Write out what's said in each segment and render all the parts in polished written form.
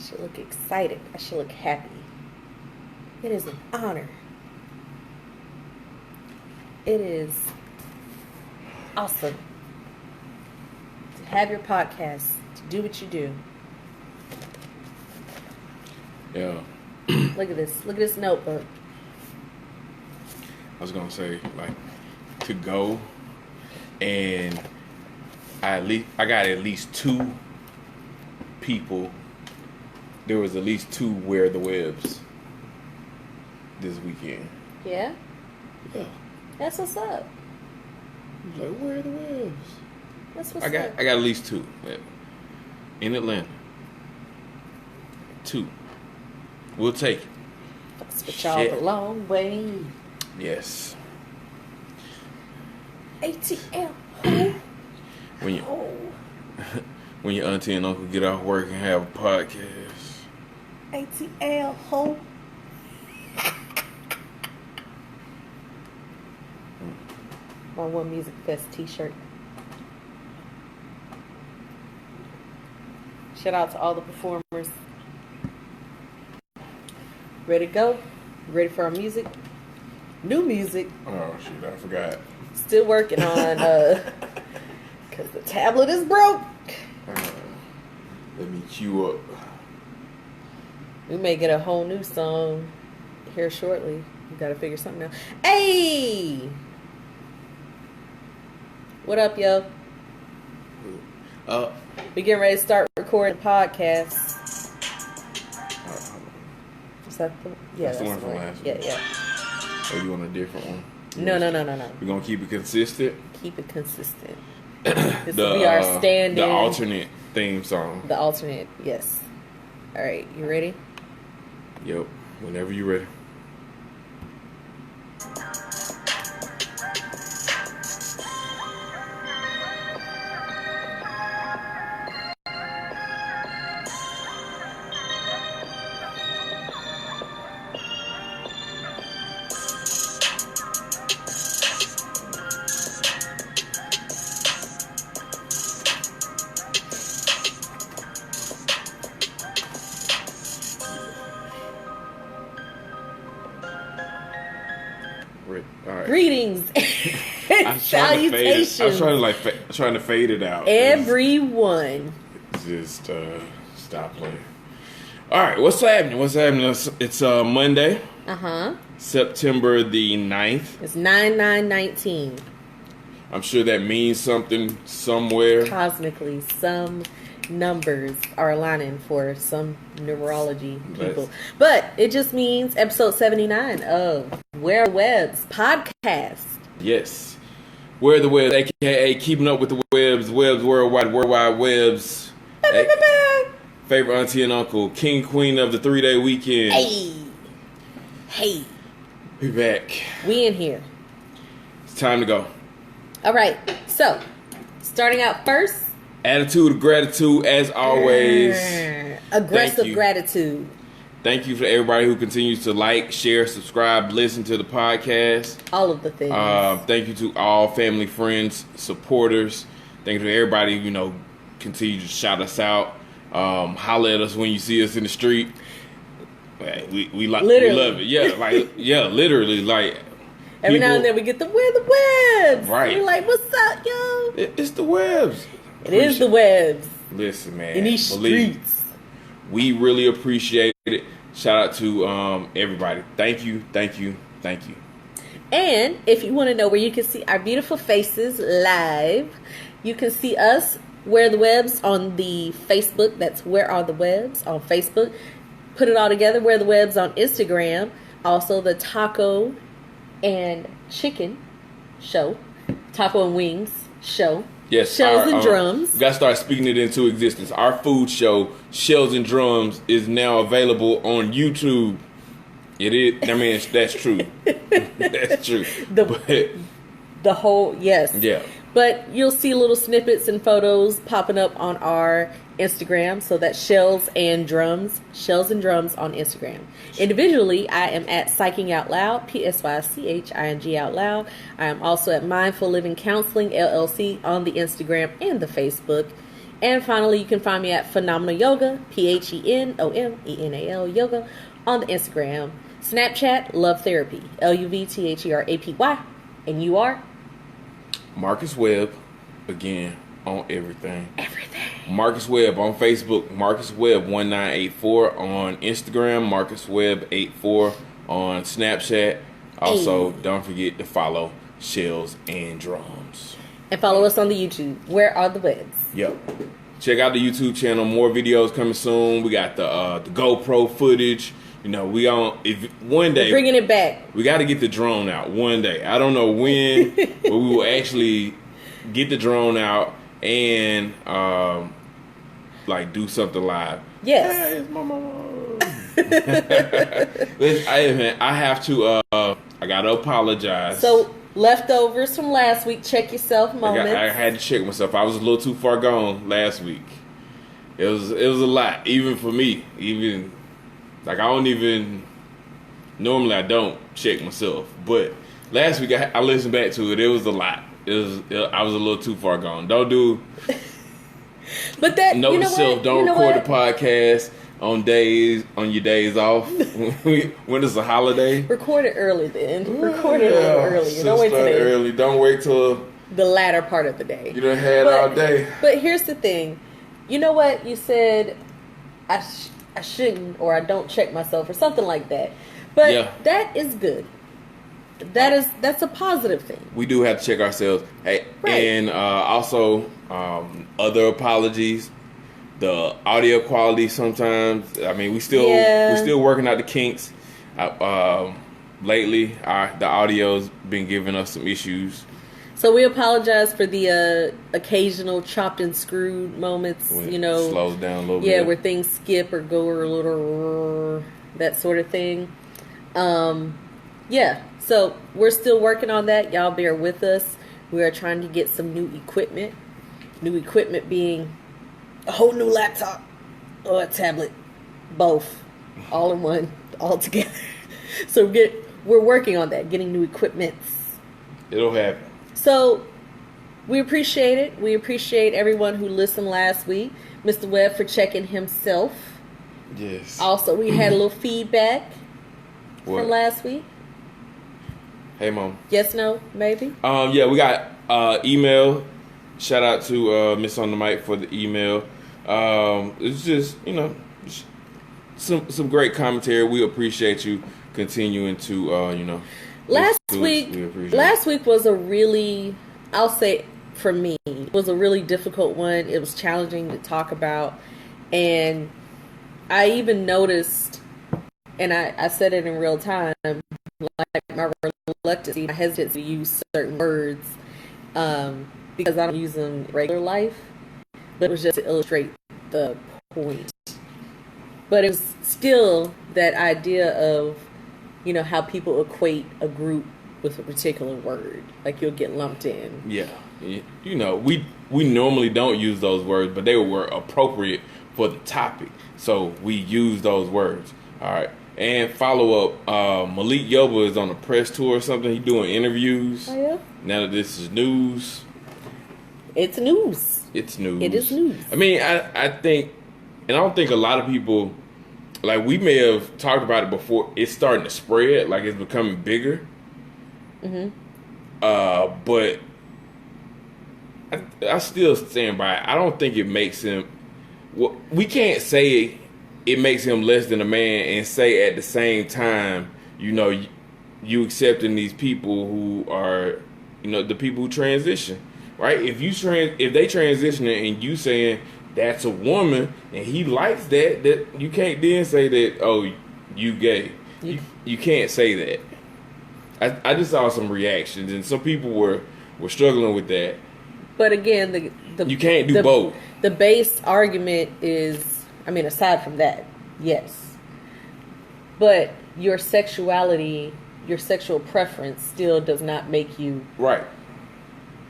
should look excited. I should look happy. It is an honor. It is awesome to have your podcast, to do what you do. Yeah. Look at this. Look at this notebook. I was gonna say, like, to go, and I got at least 2 people. There was at least 2 Wear the Webs this weekend. Yeah? Yeah. That's what's up. I was like, Wear the Webs. That's what's I got up. at least 2 in Atlanta. 2. We'll take it. Fucks with y'all the long way. Yes. ATL. When you when your auntie and uncle get off work and have a podcast. ATL ho. My One Music Fest t-shirt. Shout out to all the performers. Ready to go? Ready for our music? New music. Oh shit, I forgot. Still working on because the tablet is broke. Let me cue up. We may get a whole new song here shortly. We gotta figure something out. Hey! What up, yo? We getting ready to start recording the podcast. Is that the? Yeah, that's the one from last week. Yeah. Or you want a different one? No. We're gonna keep it consistent. Keep it consistent. This will be our standing. The alternate theme song. The alternate, yes. All right, you ready? Yep. Whenever you're ready. All right. Greetings and salutations. I was trying to fade it out. Everyone. Just stop playing. All right, what's happening? It's Monday. September the 9th. It's 9/9/19. I'm sure that means something somewhere. Cosmically, some numbers are aligning for some numerology people. But it just means episode 79 of Wear the Webs podcast. Yes. Wear the Webs, a.k.a. Keeping Up with the Webs, Webs Worldwide, Worldwide Webs. Favorite auntie and uncle, king, queen of the 3-day weekend. Hey. We back. We in here. It's time to go. All right. So, starting out first. Attitude of gratitude, as always. Aggressive gratitude. Thank you for everybody who continues to like, share, subscribe, listen to the podcast. All of the things. Thank you to all family, friends, supporters. Thank you to everybody, continue to shout us out. Holler at us when you see us in the street. We love it. Yeah, literally. Like, every now and then we get the Wear the Webs. Right. We're like, what's up, yo? It's the Webs. It is the Webs. Listen, man. In these streets. We really appreciate it. Shout out to everybody. Thank you. And if you want to know where you can see our beautiful faces live, you can see us, Wear the Webs, on the Facebook. That's Where Are the Webs on Facebook. Put it all together, Wear the Webs on Instagram. Also the Taco and Chicken show. Taco and Wings show. Yes, Shells and Drums. We got to start speaking it into existence. Our food show, Shells and Drums, is now available on YouTube. It is. I mean, that's true. That's true. The whole, yes. Yeah. But you'll see little snippets and photos popping up on our Instagram. So that's Shells and Drums. Shells and Drums on Instagram. Individually, I am at Psyching Out Loud, PSYCHING Out Loud. I am also at Mindful Living Counseling, LLC, on the Instagram and the Facebook. And finally, you can find me at Phenomenal Yoga, PHENOMENAL Yoga, on the Instagram. Snapchat, Love Therapy, LUVTHERAPY. And you are? Marcus Webb, again, on everything. Everything. Marcus Webb on Facebook, Marcus Webb 1984 on Instagram, Marcus Webb 84 on Snapchat. Also, don't forget to follow Shells and Drums. And follow us on the YouTube. Where are the webs? Yep. Check out the YouTube channel. More videos coming soon. We got the GoPro footage. You know, we one day we're bringing it back. We got to get the drone out one day. I don't know when, but we will actually get the drone out and like do something live. Yes. Hey, it's my mama. I have to. I gotta apologize. So leftovers from last week. Check yourself moments. I had to check myself. I was a little too far gone last week. It was a lot, even for me. Even like normally I don't check myself, but last week I listened back to it. It was a lot. I was a little too far gone. Don't do. But that note you know yourself. what? Don't record the podcast on your days off. When it's a holiday, record it early. Then record it a little early. Don't wait till early. Don't wait till the latter part of the day. You done had all day. But here's the thing. You know what you said? I shouldn't, or I don't check myself, or something like that. But that is good. That's a positive thing. We do have to check ourselves. Hey, right. And also other apologies. The audio quality sometimes. I mean, we still working out the kinks. Lately, the audio's been giving us some issues. So we apologize for the occasional chopped and screwed moments. When it slows down a little bit. Yeah, where things skip or go a little that sort of thing. Yeah. So we're still working on that. Y'all bear with us. We are trying to get some new equipment. New equipment being a whole new laptop or a tablet, both, all in one, all together. So we're working on that, getting new equipments. It'll happen. So we appreciate it. We appreciate everyone who listened last week. Mr. Webb for checking himself. Yes. Also, we had a little feedback from last week. Hey, Mom. Yes, no, maybe? Yeah, we got email. Shout out to Miss on the Mic for the email. It's just, some great commentary. We appreciate you continuing to, Last week was a really, I'll say for me, was a really difficult one. It was challenging to talk about. And I even noticed, and I said it in real time, like my reluctance, my hesitancy to use certain words because I don't use them in regular life. But it was just to illustrate the point. But it was still that idea of, how people equate a group with a particular word. Like you'll get lumped in. Yeah. We normally don't use those words, but they were appropriate for the topic. So we use those words. All right. And follow up, Malik Yoba is on a press tour or something. He's doing interviews. Oh, yeah? Now that this is news. It's news. It's news. It is news. I mean, I think, and I don't think a lot of people, like we may have talked about it before, it's starting to spread, like it's becoming bigger. Mm-hmm. But I still stand by it. I don't think it makes him, we can't say it makes him less than a man and say at the same time, you accepting these people who are, the people who transition, right? If they transition and you saying that's a woman and he likes that you can't then say that, oh, you gay. You can't say that. I just saw some reactions and some people were struggling with that. But again, you can't do both. The base argument is, aside from that, yes. But your sexuality, your sexual preference still does not make you right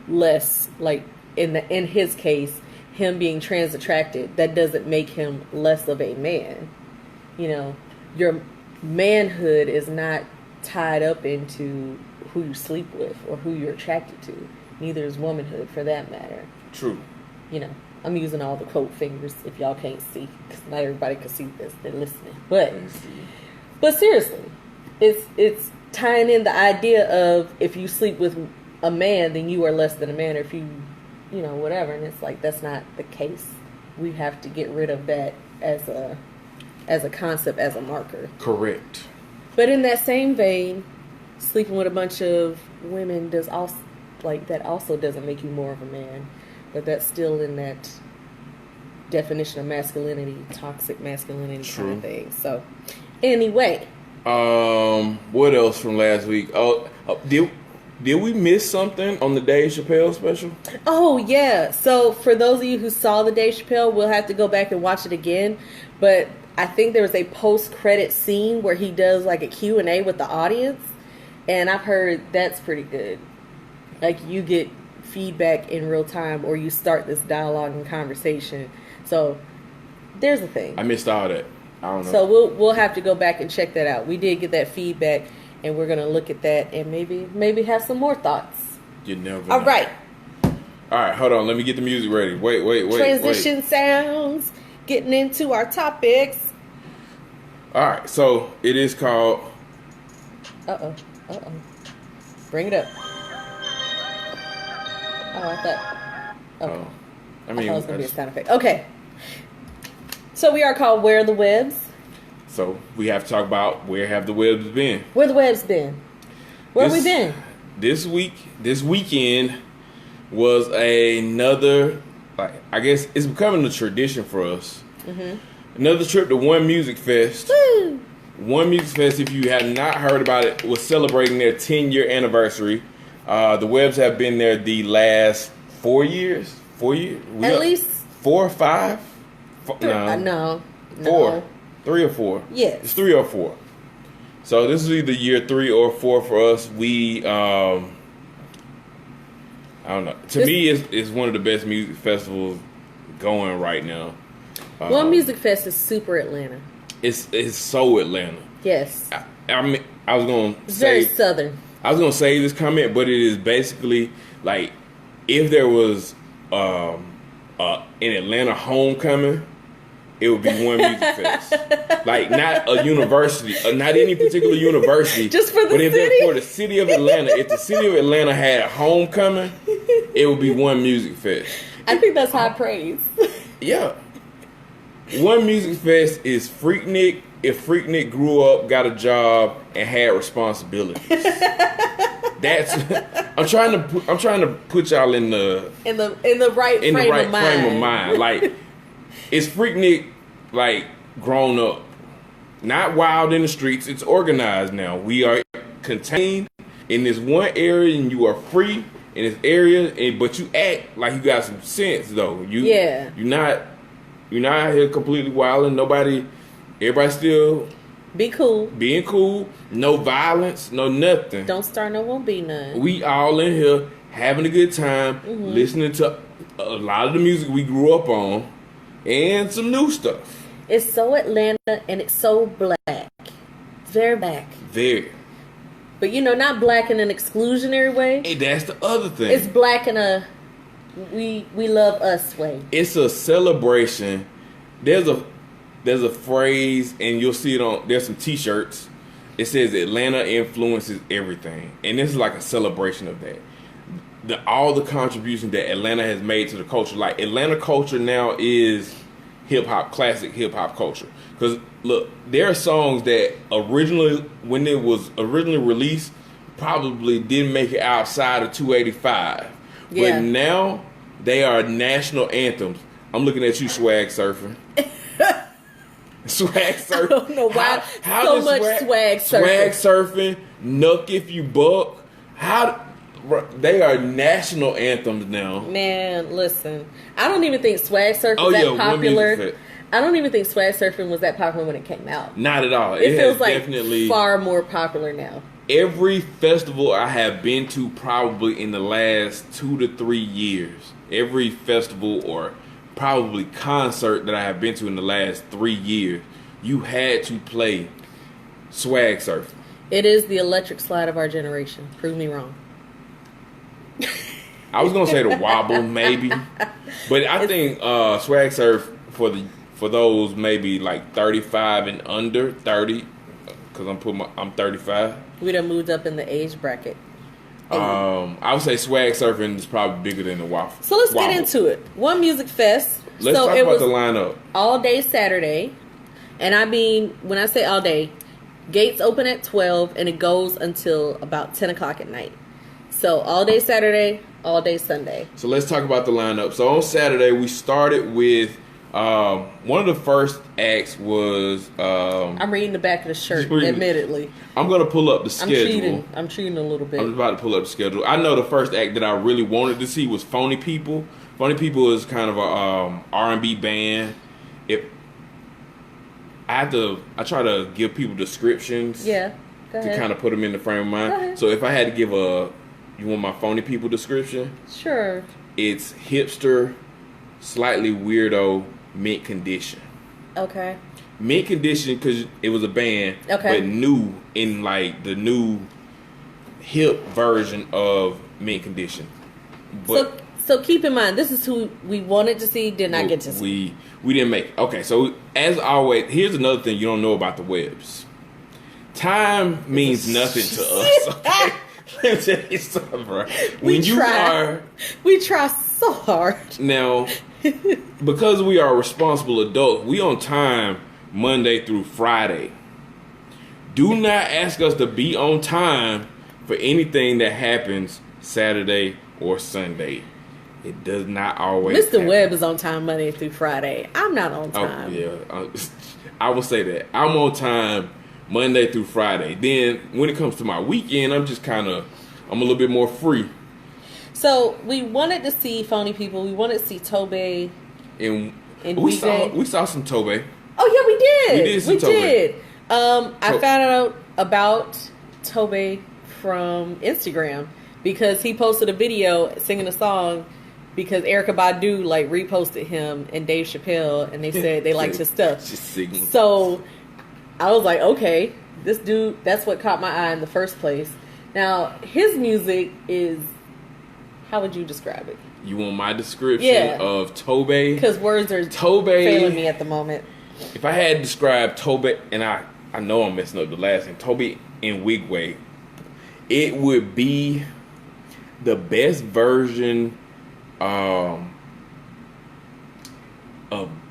less, like in his case, him being trans attracted, that doesn't make him less of a man. Your manhood is not tied up into who you sleep with or who you're attracted to. Neither is womanhood for that matter. True. I'm using all the quote fingers if y'all can't see, because not everybody can see this. They're listening. But seriously, it's tying in the idea of if you sleep with a man, then you are less than a man, or if you whatever. And it's like, that's not the case. We have to get rid of that as a concept, as a marker. Correct. But in that same vein, sleeping with a bunch of women that also doesn't make you more of a man, but that's still in that definition of masculinity, toxic masculinity. True. Kind of thing. So, anyway, what else from last week? Did we miss something on the Dave Chappelle special? Oh yeah. So for those of you who saw the Dave Chappelle, we'll have to go back and watch it again. But I think there was a post-credit scene where he does like a Q&A with the audience, and I've heard that's pretty good. Like, you get feedback in real time, or you start this dialogue and conversation. So there's a thing. I missed all that. I don't know. So we'll have to go back and check that out. We did get that feedback, and we're gonna look at that and maybe have some more thoughts. You never know. All right. All right, hold on. Let me get the music ready. Wait. Transition sounds. Getting into our topics. All right, so it is called. Uh-oh. Bring it up. Oh, I thought. Okay. I mean, I thought it was gonna be a sound effect. Okay. So we are called Where the Webs. So we have to talk about where have the webs been. Where the webs been? Where have we been? This weekend was another. Like, I guess it's becoming a tradition for us. Mm-hmm. Another trip to One Music Fest. Woo! One Music Fest, if you have not heard about it, was celebrating their 10-year anniversary. The Webs have been there the last 4 years. 4 years? At least 4 or 5? No. 4. 3 or 4. Yes. It's 3 or 4. So this is either year 3 or 4 for us. We, I don't know. To me, it's one of the best music festivals going right now. One Music Fest is super Atlanta. It's so Atlanta. Yes. I mean, I was going to say... Very Southern. I was going to say this comment, but it is basically like if there was an Atlanta homecoming, it would be One Music Fest. Like, not a university, not any particular university. Just for the but city? For the city of Atlanta. If the city of Atlanta had homecoming, it would be One Music Fest. I think that's high praise. Yeah. One Music Fest is Freaknik if Freaknik grew up, got a job, and had responsibilities. That's I'm trying to put y'all in the right frame of mind. Like, it's Freaknik, like, grown up, not wild in the streets. It's organized now. We are contained in this one area, and you are free in this area. But you act like you got some sense, though. You're not out here completely wild, and everybody still being cool. No violence, no nothing. Don't start, no won't be none. We all in here having a good time, listening to a lot of the music we grew up on, and some new stuff. It's so Atlanta, and it's so black. Very black. Very. But not black in an exclusionary way. Hey, that's the other thing. It's black in a we love us way. It's a celebration. There's a phrase, and you'll see it there's some t-shirts. It says Atlanta influences everything. And this is like a celebration of that. All the contributions that Atlanta has made to the culture. Like, Atlanta culture now is hip-hop, classic hip-hop culture. Because, look, there are songs that originally, when it was originally released, probably didn't make it outside of 285. Yeah. But now, they are national anthems. I'm looking at you, Swag Surfing. Swag Surfing. I don't know why so much swag surfing. Swag Surfing, Nuck If You Buck. They are national anthems now. Man, listen. I don't even think Swag Surfing was that popular. I don't even think Swag Surfing was that popular when it came out. Not at all. It feels like far more popular now. Every festival I have been to probably in the last 2 to 3 years, every festival or probably concert that I have been to in the last 3 years, you had to play Swag Surfing. It is the electric slide of our generation. Prove me wrong. I was gonna say the wobble maybe, but I think swag surf for those maybe like 35 and under 30, because I'm 35. We done moved up in the age bracket. I would say swag surfing is probably bigger than the waffle. So let's get into it. One Music Fest. Let's talk about the lineup. All day Saturday, and I mean when I say all day, gates open at 12 and it goes until about 10 o'clock at night. So all day Saturday, all day Sunday. So let's talk about the lineup. So on Saturday we started with one of the first acts was I'm reading the back of the shirt, admittedly. I'm gonna pull up the schedule. I'm cheating a little bit. I'm about to pull up the schedule. I know the first act that I really wanted to see was Phony People. Phony People is kind of a R&B band. I try to give people descriptions. Yeah, go ahead. To kind of put them in the frame of mind. So if I had to give you want my Phony People description? Sure. It's hipster, slightly weirdo, mint condition. Okay. Mint condition because it was a band, but new in like the new hip version of mint condition. But so keep in mind, this is who we wanted to see, did not get to see. We didn't make it. Okay, so as always, here's another thing you don't know about the webs. Time means nothing to us. Okay? Let me tell you something, bro. We try so hard. Now, because we are responsible adults, we on time Monday through Friday. Do not ask us to be on time for anything that happens Saturday or Sunday. It does not always Mr. happen. Webb is on time Monday through Friday. I'm not on time. Oh, yeah. I will say that. I'm on time Monday through Friday. Then when it comes to my weekend, I'm a little bit more free. So we wanted to see Phony People. We wanted to see Tobe. And we saw some Tobe. Oh yeah, we did. We did see Tobe. I found out about Tobe from Instagram because he posted a video singing a song because Erykah Badu like reposted him and Dave Chappelle, and they said they liked his stuff. So I was like, okay, this dude, that's what caught my eye in the first place. Now, his music is, how would you describe it? You want my description of Tobe? Because words are failing me at the moment. If I had to describe Tobe, and I know I'm messing up the last name, Tobe Nwigwe, it would be the best version of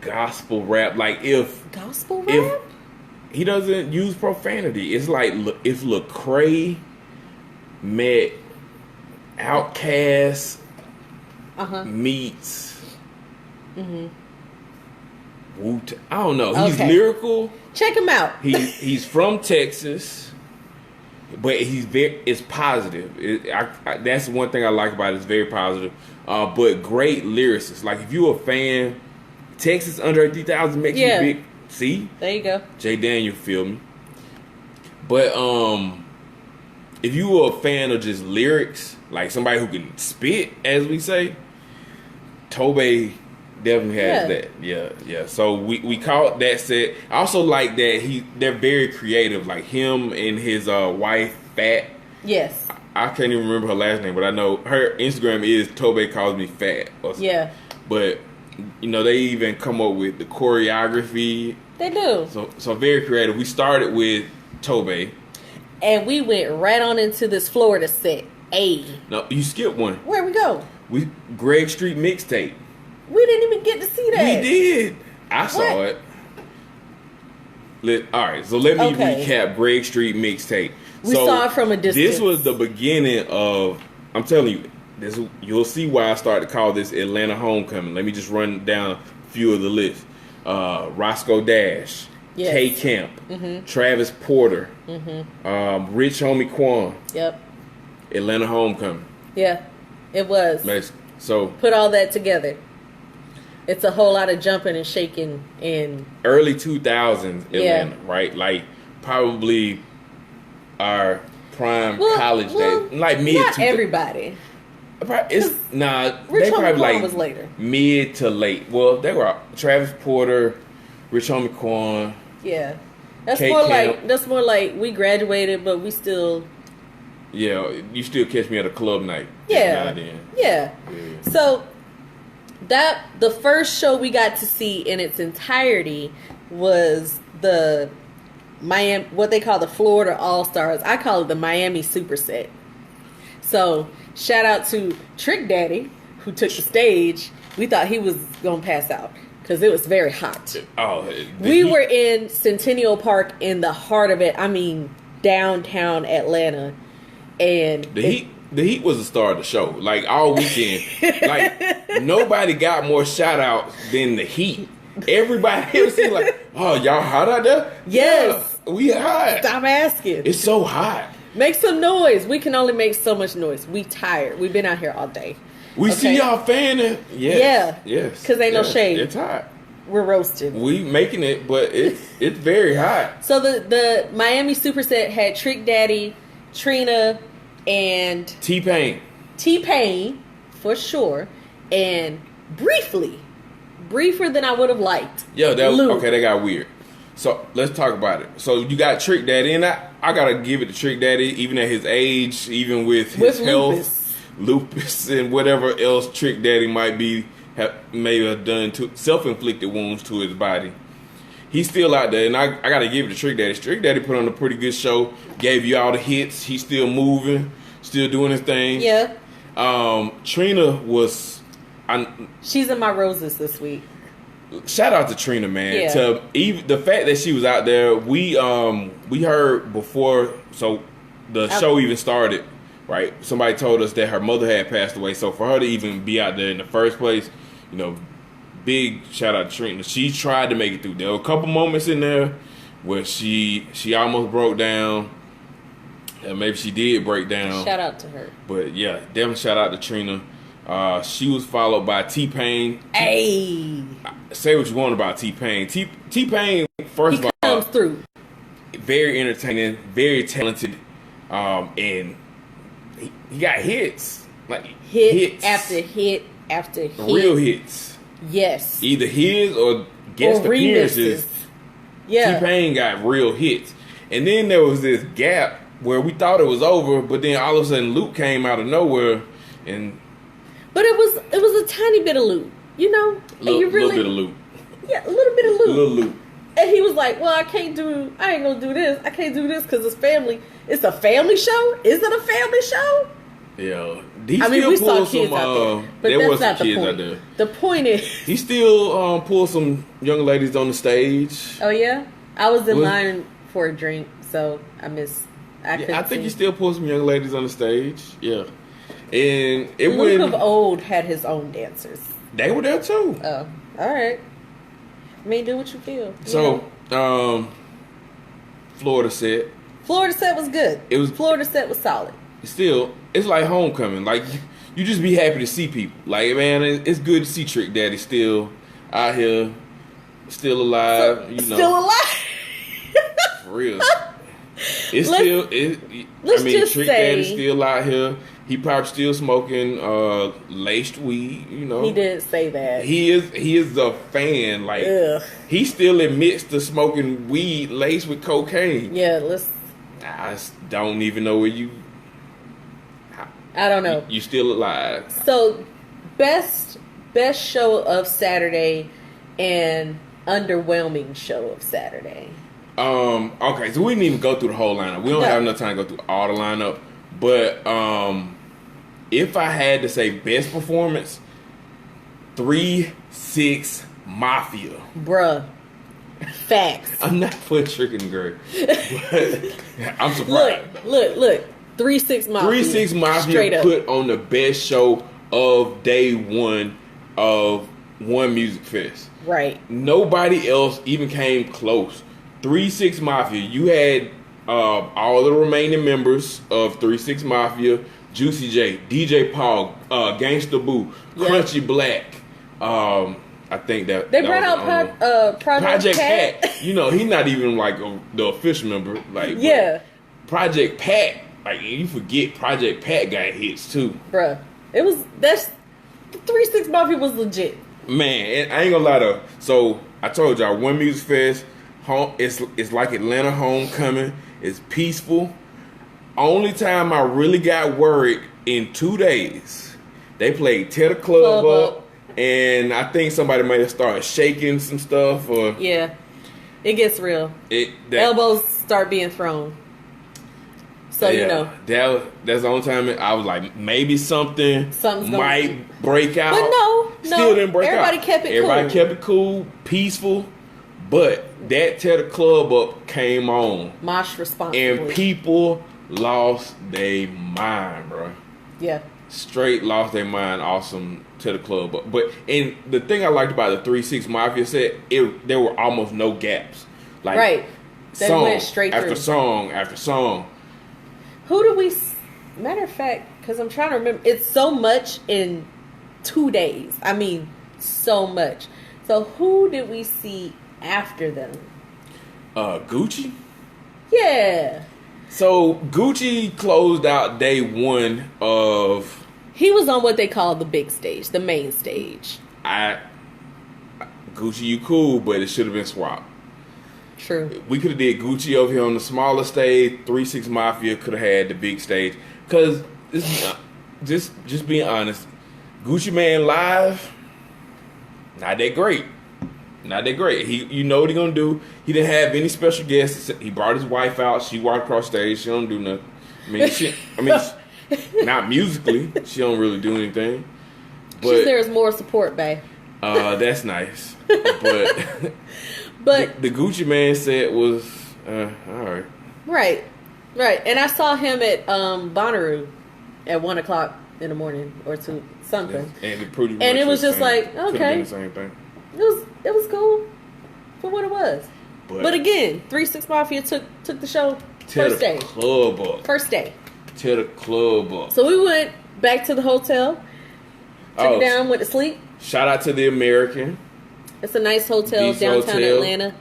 gospel rap. Like gospel rap? If he doesn't use profanity, it's like if Lecrae met Outkast meets Wu-Tang. I don't know. He's lyrical. Check him out. He's from Texas, but it's positive. That's one thing I like about it. It's very positive. But great lyricist. Like if you're a fan, Texas under 3,000 makes you big. See? There you go. Jay Daniel, feel me. But if you were a fan of just lyrics, like somebody who can spit, as we say, Tobe definitely has that. Yeah. So we caught that set. I also like that they're very creative. Like him and his wife, Fat. Yes. I can't even remember her last name, but I know her Instagram is Tobe Calls Me Fat. Yeah. But they even come up with the choreography. They do. So very creative. We started with Tobe. And we went right on into this Florida set. No, you skipped one. Where we go? Greg Street mixtape. We didn't even get to see that. We did. I saw it. All right, so let me recap Greg Street mixtape. We saw it from a distance. This was the beginning of, I'm telling you, you'll see why I started to call this Atlanta Homecoming. Let me just run down a few of the lists. Roscoe Dash, K Camp, Travis Porter, Rich Homie Quan. Yep. Atlanta Homecoming. Yeah, it was. So put all that together. It's a whole lot of jumping and shaking in early 2000s Atlanta, right? Like probably our prime college days, like mid. Not everybody. It's they probably like was later. Mid to late. Well, they were Travis Porter, Rich Homie Quan. Yeah, that's more like we graduated, but we still Yeah, you still catch me at a club night. Yeah. Now and then. Yeah. Yeah. So that the first show we got to see in its entirety was the Miami, what they call the Florida All Stars. I call it the Miami Superset. So shout out to Trick Daddy who took the stage. We thought he was gonna pass out because it was very hot. Oh, We were in Centennial Park in the heart of it. I mean, downtown Atlanta, and the heat was the star of the show. Like all weekend, like nobody got more shout outs than the heat. Everybody was saying like, "Oh, y'all hot out there?" Yes, yeah, we hot. Stop asking. It's so hot. Make some noise. We can only make so much noise. We tired. We've been out here all day. We see y'all fanning. Yes. Yeah. Yes. Because ain't no shade. It's hot. We're roasted. We making it, but it's very hot. So the Miami Superset had Trick Daddy, Trina, and T-Pain. T-Pain, for sure, and briefer than I would have liked. Yeah, Luke. Okay, that got weird. So let's talk about it. So you got Trick Daddy, and I gotta give it to Trick Daddy, even at his age, even with his health, lupus, and whatever else Trick Daddy may have done to self-inflicted wounds to his body. He's still out there, and I gotta give it to Trick Daddy. Trick Daddy put on a pretty good show, gave you all the hits. He's still moving, still doing his thing. Yeah. Trina was. She's in my roses this week. Shout out to Trina, man. Yeah. To even the fact that she was out there, we heard before, so the show even started, right? Somebody told us that her mother had passed away, so for her to even be out there in the first place, you know, big shout out to Trina. She tried to make it through. There were a couple moments in there where she almost broke down. Maybe she did break down. Shout out to her. But yeah, definitely shout out to Trina. She was followed by T-Pain. Hey. Say what you want about T-Pain. T-Pain, first of all, comes through. Very entertaining, very talented, and he got hits. Like Hit after hit after hit. Real hits. Yes. Either his or guest appearances. Yeah. T-Pain got real hits. And then there was this gap where we thought it was over, but then all of a sudden Luke came out of nowhere and... But it was a tiny bit of loot, you know? Little bit of loot. Yeah, a little bit of loot. Little loot. And he was like, well, I ain't gonna do this. I can't do this because it's family. It's a family show? Is it a family show? Yeah. We saw kids out there. But there was that's some not the kids point. out there. The point is... He still pulled some young ladies on the stage. Oh, yeah? I was in line for a drink, so I think he still pulled some young ladies on the stage. Yeah. And it Luke of old had his own dancers. They were there too. Oh, all right. I mean, do what you feel. So, Florida set was good. Florida set was solid. Still, it's like homecoming. Like you just be happy to see people. Like, man, it's good to see Trick Daddy still out here, still alive. Still alive. For real. Trick Daddy's still out here. He probably still smoking laced weed, you know. He did say that. He is a fan. Like he still admits to smoking weed laced with cocaine. Yeah, I don't even know where you. I don't know. You still alive. So, best show of Saturday and underwhelming show of Saturday. Okay, so we didn't even go through the whole lineup. We don't have enough time to go through all the lineup. But if I had to say best performance, 3-6 Mafia. Bruh. Facts. I'm not putting Trick and Greg, but I'm surprised. Look. 3-6 Mafia. 3-6 Mafia put on the best show of day one of One Music Fest. Right. Nobody else even came close. 3-6 Mafia. You had all the remaining members of 3-6 Mafia: Juicy J, DJ Paul, Gangsta Boo, Crunchy Black. I think that they brought out Project Pat. You know, he's not even like the official member. Like, yeah, Project Pat. Like, you forget Project Pat got hits too, bruh. That's 3-6 Mafia was legit. Man, I ain't gonna lie though. So I told y'all, One Music Fest, it's like Atlanta homecoming. It's peaceful. Only time I really got worried in 2 days, they played Tear the Club Up, and I think somebody might have started shaking some stuff. Or yeah, it gets real. Elbows start being thrown. So, yeah, that's the only time I was like, maybe something's might break out. But no, still didn't break everybody out. Kept it everybody cool. kept it cool, peaceful. But that Tear the Club Up came on. Mosh responsibly. And people lost their mind, bro. Yeah. Straight lost their mind. Awesome Tear the Club Up. And the thing I liked about the 3-6 Mafia set, there were almost no gaps. Like, right. They song went straight after through. song after song. Who do we... Matter of fact, because I'm trying to remember. It's so much in 2 days. I mean, so much. So who did we see after them? Gucci? Yeah. So Gucci closed out day one of... He was on what they call the big stage, the main stage. Gucci, you cool, but it should have been swapped. True. We could have did Gucci over here on the smaller stage. 3-6 Mafia could have had the big stage. Because, just being honest, Gucci Mane live, not that great. Not that great. You know what he gonna do. He didn't have any special guests. He brought his wife out. She walked across stage. She don't do nothing. Not musically. She don't really do anything. But she's there as more support, babe. That's nice. But the Gucci Mane set was all right. Right. And I saw him at Bonnaroo at 1:00 in the morning or 2 something. And it was just like, okay, the same thing. It was cool for what it was. But again, 3-6 Mafia took the show first day. Club up. First day. Tear the club up. So we went back to the hotel. Took it down, went to sleep. Shout out to the American. It's a nice hotel downtown Atlanta.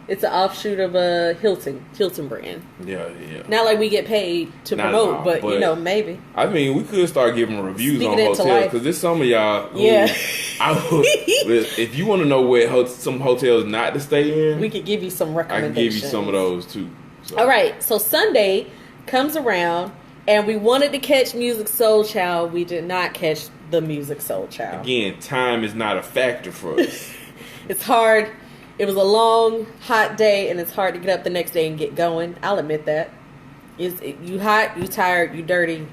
It's an offshoot of a Hilton brand. Yeah. Not like we get paid to promote, but maybe. I mean, we could start giving reviews on hotels because there's some of y'all. If you want to know where some hotels not to stay in, we could give you some recommendations. I can give you some of those too. So. All right, so Sunday comes around, and we wanted to catch Music Soul Child. We did not catch the Music Soul Child. Again, time is not a factor for us. It's hard. It was a long, hot day, and it's hard to get up the next day and get going. I'll admit that. You hot, you tired, you dirty.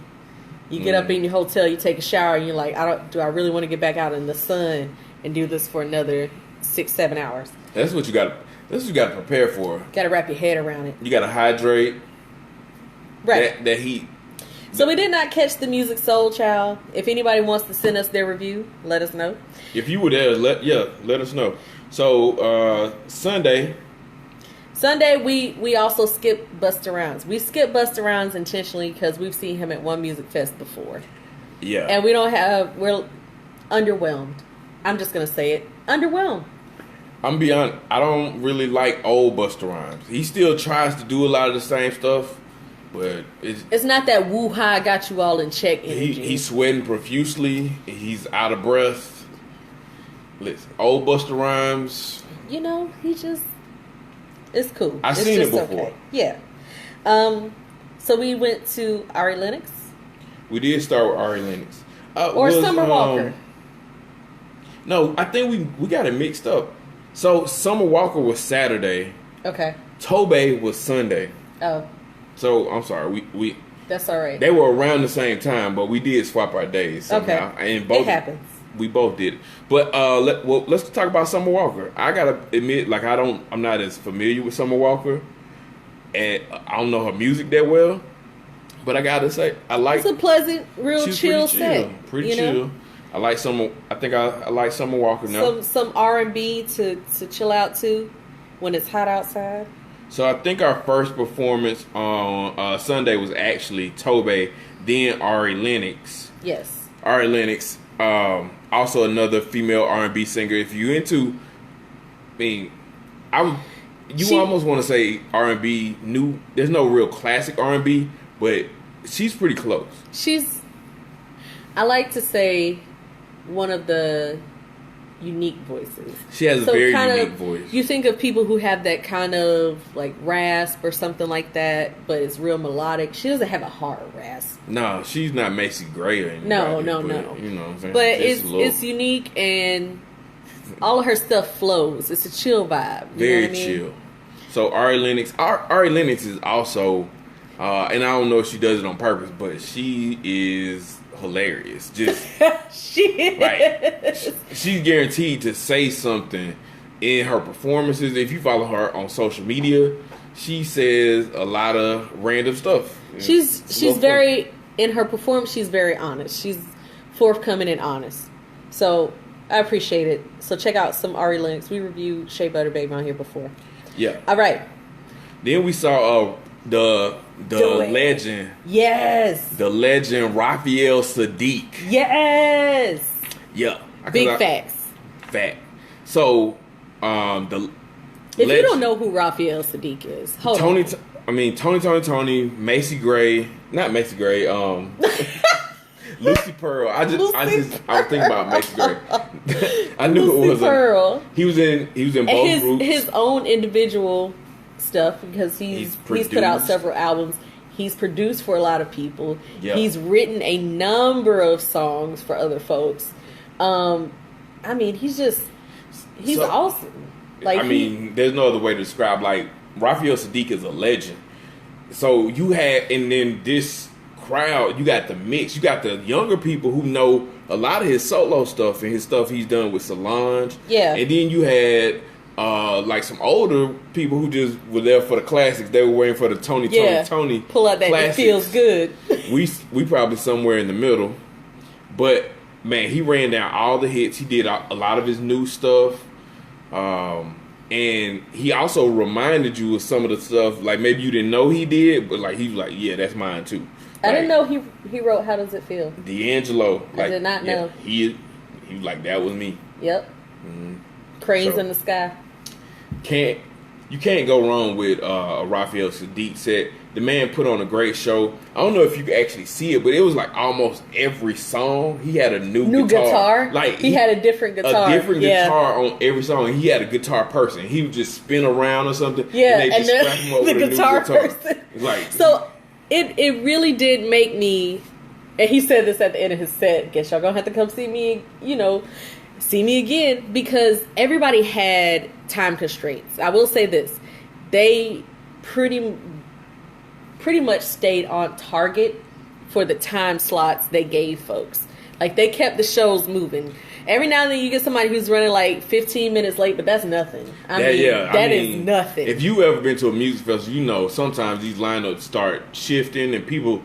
You get up in your hotel, you take a shower, and you're like, do I really want to get back out in the sun and do this for another 6-7 hours? That's what you got to prepare for. Got to wrap your head around it. You got to hydrate. Right. That heat. So we did not catch the Music Soul Child. If anybody wants to send us their review, let us know. If you were there, let us know. So Sunday, we also skipped Busta Rhymes. We skipped Busta Rhymes intentionally because we've seen him at One Music Fest before. Yeah. And we're underwhelmed. I'm just gonna say it, underwhelmed. I'm beyond. I don't really like old Busta Rhymes. He still tries to do a lot of the same stuff, but it's not that woo-ha got you all in check energy. He's sweating profusely. He's out of breath. Listen, old Busta Rhymes. It's cool. I've seen it before. Okay. Yeah. So we went to Ari Lennox. We did start with Ari Lennox. Summer Walker. No, I think we got it mixed up. So Summer Walker was Saturday. Okay. Tobe was Sunday. Oh. So I'm sorry. We That's all right. They were around the same time, but we did swap our days somehow. Okay. And both, it happens. We both did. But let's talk about Summer Walker. I gotta admit, like I'm not as familiar with Summer Walker, and I don't know her music that well. But I gotta say, it's a pleasant, real chill set. Pretty chill. I like Summer. I think I like Summer Walker now. Some R&B to chill out to when it's hot outside. So I think our first performance on Sunday was actually Tobe, then Ari Lennox. Yes. Ari Lennox. Also another female R&B singer. If you into, almost want to say R&B new. There's no real classic R&B, but she's pretty close. I like to say, one of the unique voices. She has a very unique voice. You think of people who have that kind of like rasp or something like that, but it's real melodic. She doesn't have a hard rasp. No, she's not Macy Gray or anybody. No. You know what I'm saying? But it's unique, and all of her stuff flows. It's a chill vibe. Very chill. So Ari Lennox is also, and I don't know if she does it on purpose, but she is hilarious. Just she's guaranteed to say something in her performances. If you follow her on social media, she says a lot of random stuff. She's very in her performance. She's very honest. She's forthcoming and honest. So I appreciate it. So check out some Ari Lennox. We reviewed Shea Butter Baby on here before. Yeah. All right. Then we saw the legend. Yes. The legend Raphael Sadiq. Yes. Yeah. Big facts. Fact. So if you don't know who Raphael Sadiq is, Tony, Macy Gray, not Macy Gray, Lucy Pearl. I was thinking about Macy Gray. I knew Lucy it was Pearl. He was in both groups. His own individual stuff, because he's put out several albums. He's produced for a lot of people. Yep. He's written a number of songs for other folks. I mean, he's awesome. Like, there's no other way to describe. Like, Raphael Sadiq is a legend. So you had, and then this crowd, you got the mix. You got the younger people who know a lot of his solo stuff and his stuff he's done with Solange. Yeah. And then you had like some older people who just were there for the classics. They were waiting for the Tony. Pull out that classics. It feels good. we probably somewhere in the middle. But man, he ran down all the hits. He did a lot of his new stuff. And he also reminded you of some of the stuff, like maybe you didn't know he did, but like he was like, yeah, that's mine too. I didn't know he wrote How Does It Feel? D'Angelo. I did not know. He was like, that was me. Yep. Mm-hmm. Cranes in the Sky. You can't go wrong with a Raphael Sadiq set. The man put on a great show. I don't know if you could actually see it, but it was like almost every song he had a new guitar. Like he had a different guitar. A different guitar on every song. And he had a guitar person. He would just spin around or something. Yeah, and they just scrap him over the guitar person. Like, so it really did make me. And he said this at the end of his set. Guess y'all gonna have to come see me. See me again, because everybody had time constraints. I will say this: they pretty much stayed on target for the time slots they gave folks. Like, they kept the shows moving. Every now and then you get somebody who's running like 15 minutes late, but that's nothing. That is nothing. If you ever been to a music festival, sometimes these lineups start shifting and people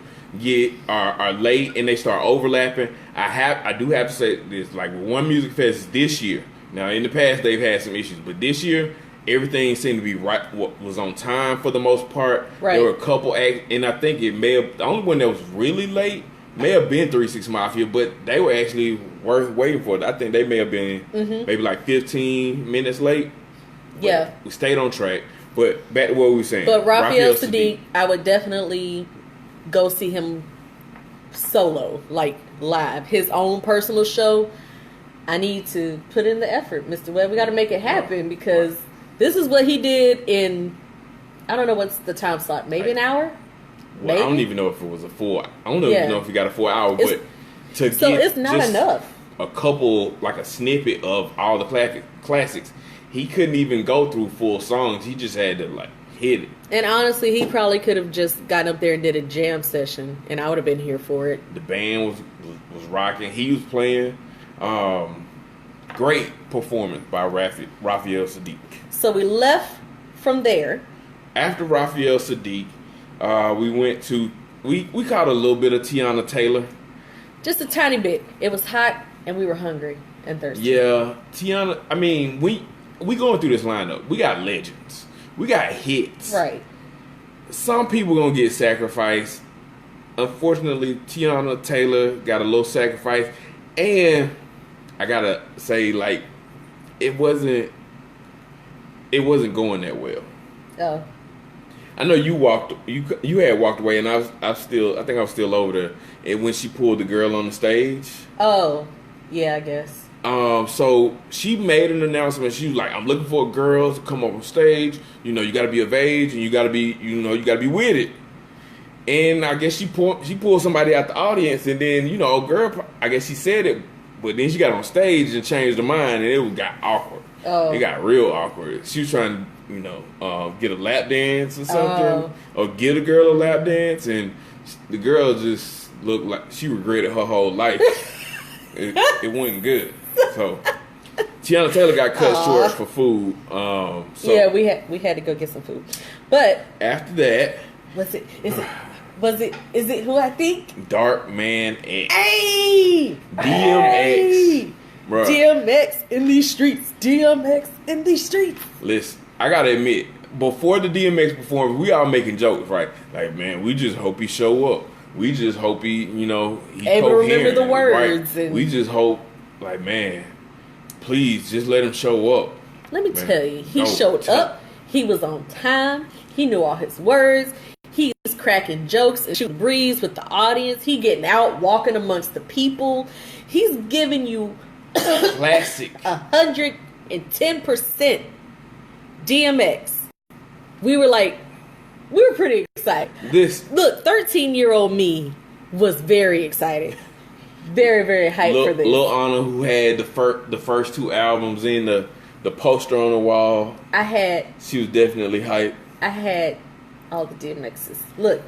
are late and they start overlapping. I do have to say this, like with one music fest this year. Now in the past they've had some issues, but this year everything seemed to be right. What was on time for the most part. Right. There were a couple acts, and I think it may have, the only one that was really late may have been 3 6 Mafia, but they were actually worth waiting for. I think they may have been maybe like 15 minutes late. Yeah, we stayed on track. But back to what we were saying. But Raphael Sadiq, I would definitely go see him solo, like live, his own personal show. I need to put in the effort, Mr. Webb. We got to make it happen, because this is what he did in, I don't know what's the time slot, maybe an hour? Well, I don't even know if it was a full, I don't even know if he got a 4 hour, but it's not enough. A couple, like a snippet of all the classics, he couldn't even go through full songs. He just had to like hit it. And honestly, he probably could have just gotten up there and did a jam session, and I would have been here for it. The band was rocking. He was playing. Great performance by Raphael Sadiq. So we left from there. After Raphael Sadiq, we went to we caught a little bit of Tiana Taylor. Just a tiny bit. It was hot and we were hungry and thirsty. Yeah, Tiana. I mean, we going through this lineup. We got legends. We got hits. Right. Some people gonna get sacrificed. Unfortunately, Tiana Taylor got a little sacrifice, and I gotta say, like, it wasn't going that well. Oh. I know you had walked away, and I think I was still over there. And when she pulled the girl on the stage. Oh, yeah, I guess. So she made an announcement. She was like, "I'm looking for girls to come up on stage. You know, you got to be of age, and you got to be, you got to be with it." And I guess she pulled somebody out the audience, and then girl, I guess she said it, but then she got on stage and changed her mind, and it got awkward. Oh. It got real awkward. She was trying to, get a lap dance or something, or get a girl a lap dance, and the girl just looked like she regretted her whole life. It wasn't good. So Tiana Taylor got cut short for food. So yeah, we had to go get some food. But after that, is it who I think? Dark Man X. Hey! DMX. Hey! Bruh. DMX in these streets. DMX in these streets. Listen, I gotta admit, before the DMX performance, we all making jokes, right? Like, man, we just hope he show up. We just hope he able to remember the words. Right? And we just hope, like, man, please just let him show up. Let me tell you, he showed up. He was on time. He knew all his words. He's cracking jokes and shooting breeze with the audience. He getting out, walking amongst the people. He's giving you classic 110% DMX. We were pretty excited. Look, 13-year-old me was very excited. Very, very hyped for this. Lil Anna, who had the first two albums in the poster on the wall. She was definitely hyped. I had all the DMXs. Look,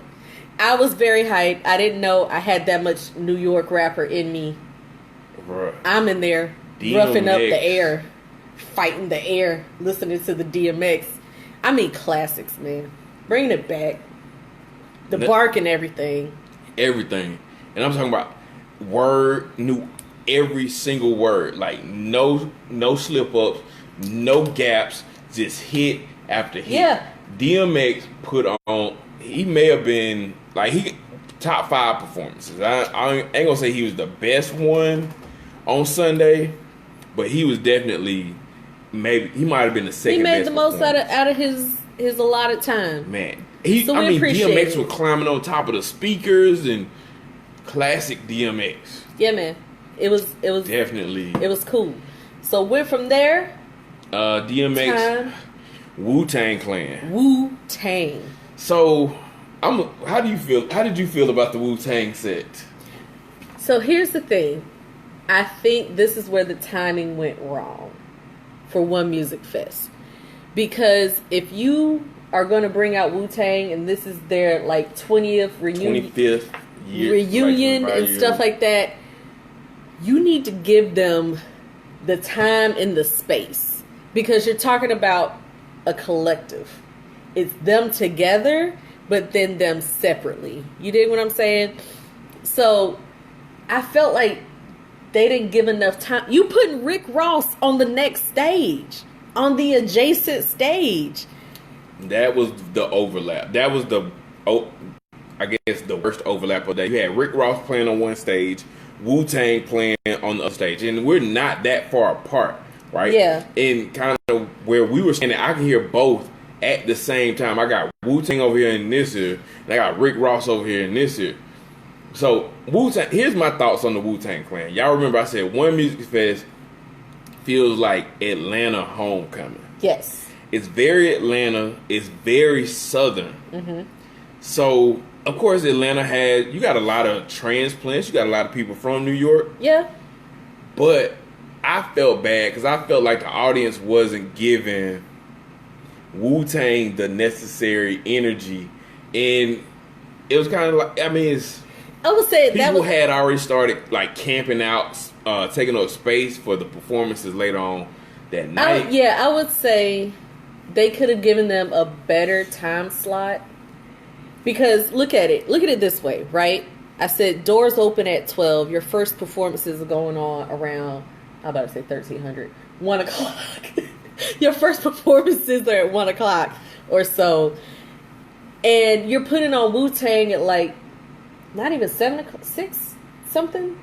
I was very hyped. I didn't know I had that much New York rapper in me. Bruh. I'm in there roughing up the air, fighting the air, listening to the DMX. I mean, classics, man. Bringing it back. The bark and everything. Everything. And I'm talking about knew every single word. Like, no slip ups, no gaps, just hit after hit. Yeah. DMX put on, he may have been, like, top 5 performances. I ain't gonna say he was the best one on Sunday, but he was definitely, he might have been the second best. He made the most out of his allotted time. Man. DMX was climbing on top of the speakers and classic DMX. Yeah, man. It was definitely. It was cool. So we're from there. DMX, Wu-Tang Clan. Wu-Tang. So, how do you feel? How did you feel about the Wu-Tang set? So here's the thing. I think this is where the timing went wrong for One Music Fest. Because if you are going to bring out Wu-Tang and this is their 20th reunion, 25th reunion and stuff like that, you need to give them the time and the space. Because you're talking about a collective. It's them together, but then them separately. You dig what I'm saying? So I felt like they didn't give enough time. You putting Rick Ross on the next stage, on the adjacent stage. That was the overlap. That was I guess the worst overlap of that. You had Rick Ross playing on one stage, Wu-Tang playing on the other stage, and we're not that far apart, right? Yeah. And kind of where we were standing, I can hear both at the same time. I got Wu-Tang over here in this ear, and I got Rick Ross over here in this ear. So Wu-Tang, here's my thoughts on the Wu-Tang Clan. Y'all remember I said One Music Fest feels like Atlanta homecoming. Yes. It's very Atlanta. It's very Southern. Mm-hmm. So, of course, Atlanta you got a lot of transplants. You got a lot of people from New York. Yeah. But I felt bad because I felt like the audience wasn't giving Wu-Tang the necessary energy. And it was kind of like, I would say people had already started camping out, taking up space for the performances later on that night. I would say they could have given them a better time slot. Because look at it this way, right? I said doors open at 12. Your first performances are going on around, I'm about to say 1300, 1 o'clock. Your first performances are at 1 o'clock or so. And you're putting on Wu-Tang at not even 7 o'clock, 6 something.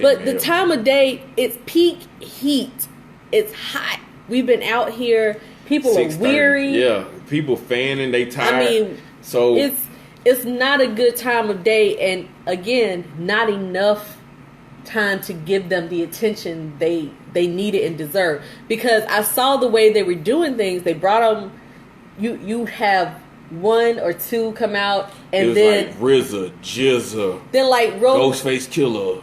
But the time of day, it's peak heat. It's hot. We've been out here. People are weary. Yeah, people fanning. They tired. So it's not a good time of day. And again, not enough time to give them the attention they needed and deserved. Because I saw the way they were doing things. They brought them. You have one or two come out, and it was then like RZA, Jizza, then like Ghostface Killer,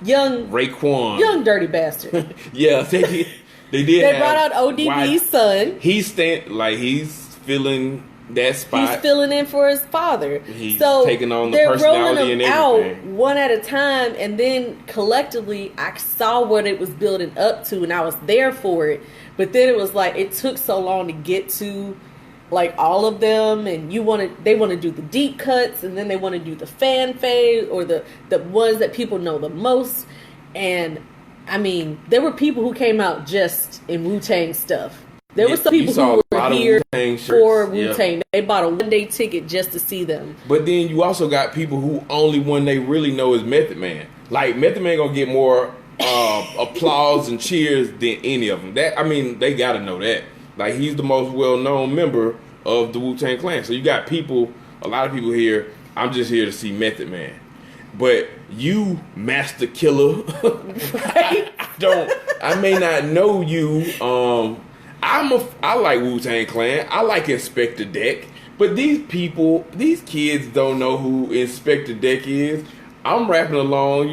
young Raekwon, young dirty bastard. yeah, they did. They brought out ODB's son. He's filling that spot. He's filling in for his father. He's so taking on the they're personality rolling them and everything. out one at a time, and then collectively, I saw what it was building up to, and I was there for it. But then it was like it took so long to get to like all of them, and they want to do the deep cuts, and then they want to do the fan fade or the ones that people know the most. And I mean, there were people who came out just in Wu-Tang stuff. There were some people who were here for Wu-Tang. They bought a one-day ticket just to see them. But then you also got people who only one they really know is Method Man. Like, Method Man gonna get more applause and cheers than any of them. That, I mean, they gotta know that. Like, he's the most well-known member of the Wu-Tang Clan. So you got a lot of people here. I'm just here to see Method Man. But you, Master Killer, Right? I may not know you. I like Wu-Tang Clan. I like Inspector Deck. But these kids don't know who Inspector Deck is. I'm rapping along,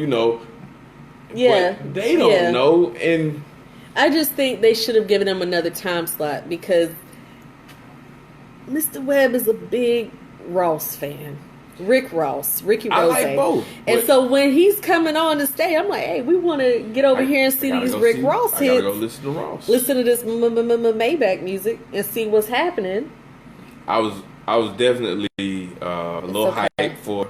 Yeah. But they don't know. And I just think they should have given him another time slot, because Mr. Webb is a big Ross fan. Ricky Rose. I like both. And so when he's coming on the stage, I'm like, hey, we want to get over here and see these Rick Ross hits. I gotta go listen to Ross. Listen to this Maybach music and see what's happening. I was definitely a little hyped for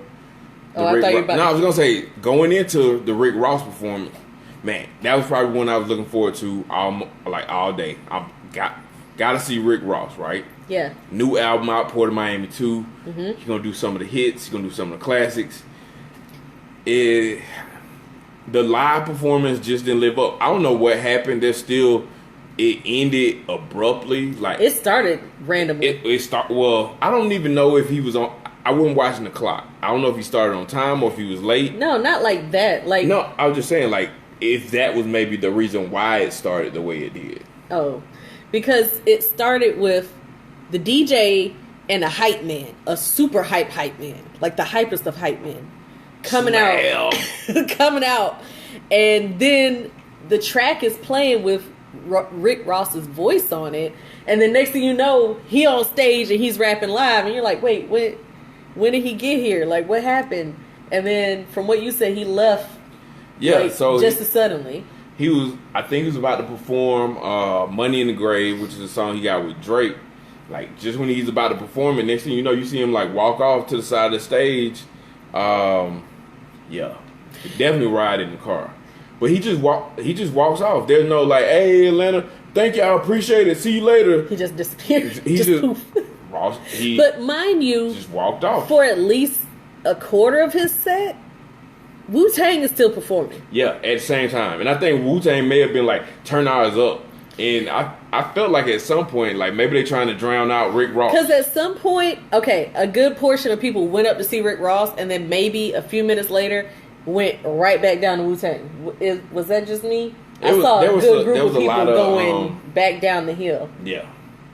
the I Rick thought you were Ross. about No, to- I was gonna say, going into the Rick Ross performance, man, that was probably one I was looking forward to all day. I gotta see Rick Ross, right? Yeah. New album out, Port of Miami 2. Mm-hmm. He's gonna do some of the hits. He's gonna do some of the classics. The live performance just didn't live up. I don't know what happened. It ended abruptly. Like, It started randomly. Well, I don't even know if he was on. I wasn't watching the clock. I don't know if he started on time or if he was late. No, not like that. Like, No, I was just saying, like, if that was maybe the reason why it started the way it did. oh, because it started with the DJ and a hype man, a super hype man, like the hypest of hype men, coming out, and then the track is playing with Rick Ross's voice on it, and then next thing you know, he on stage and he's rapping live, and you're like, wait, when did he get here? Like, what happened? And then from what you said, he left. Yeah, like, so just as suddenly. I think he was about to perform "Money in the Grave," which is a song he got with Drake. Like, just when he's about to perform it, next thing you know, you see him like walk off to the side of the stage. Yeah, he definitely ride in the car, but he just walks off. There's no like, hey Atlanta, thank you, I appreciate it, see you later. He just disappeared. He just poof. Ross. But mind you, just walked off for at least a quarter of his set. Wu-Tang is still performing. Yeah, at the same time, and I think Wu-Tang may have been like, turn ours up. And I felt like at some point, like, maybe they're trying to drown out Rick Ross. Because at some point, okay, a good portion of people went up to see Rick Ross, and then maybe a few minutes later went right back down to Wu-Tang. Was that just me? I saw a good group of people going back down the hill. Yeah.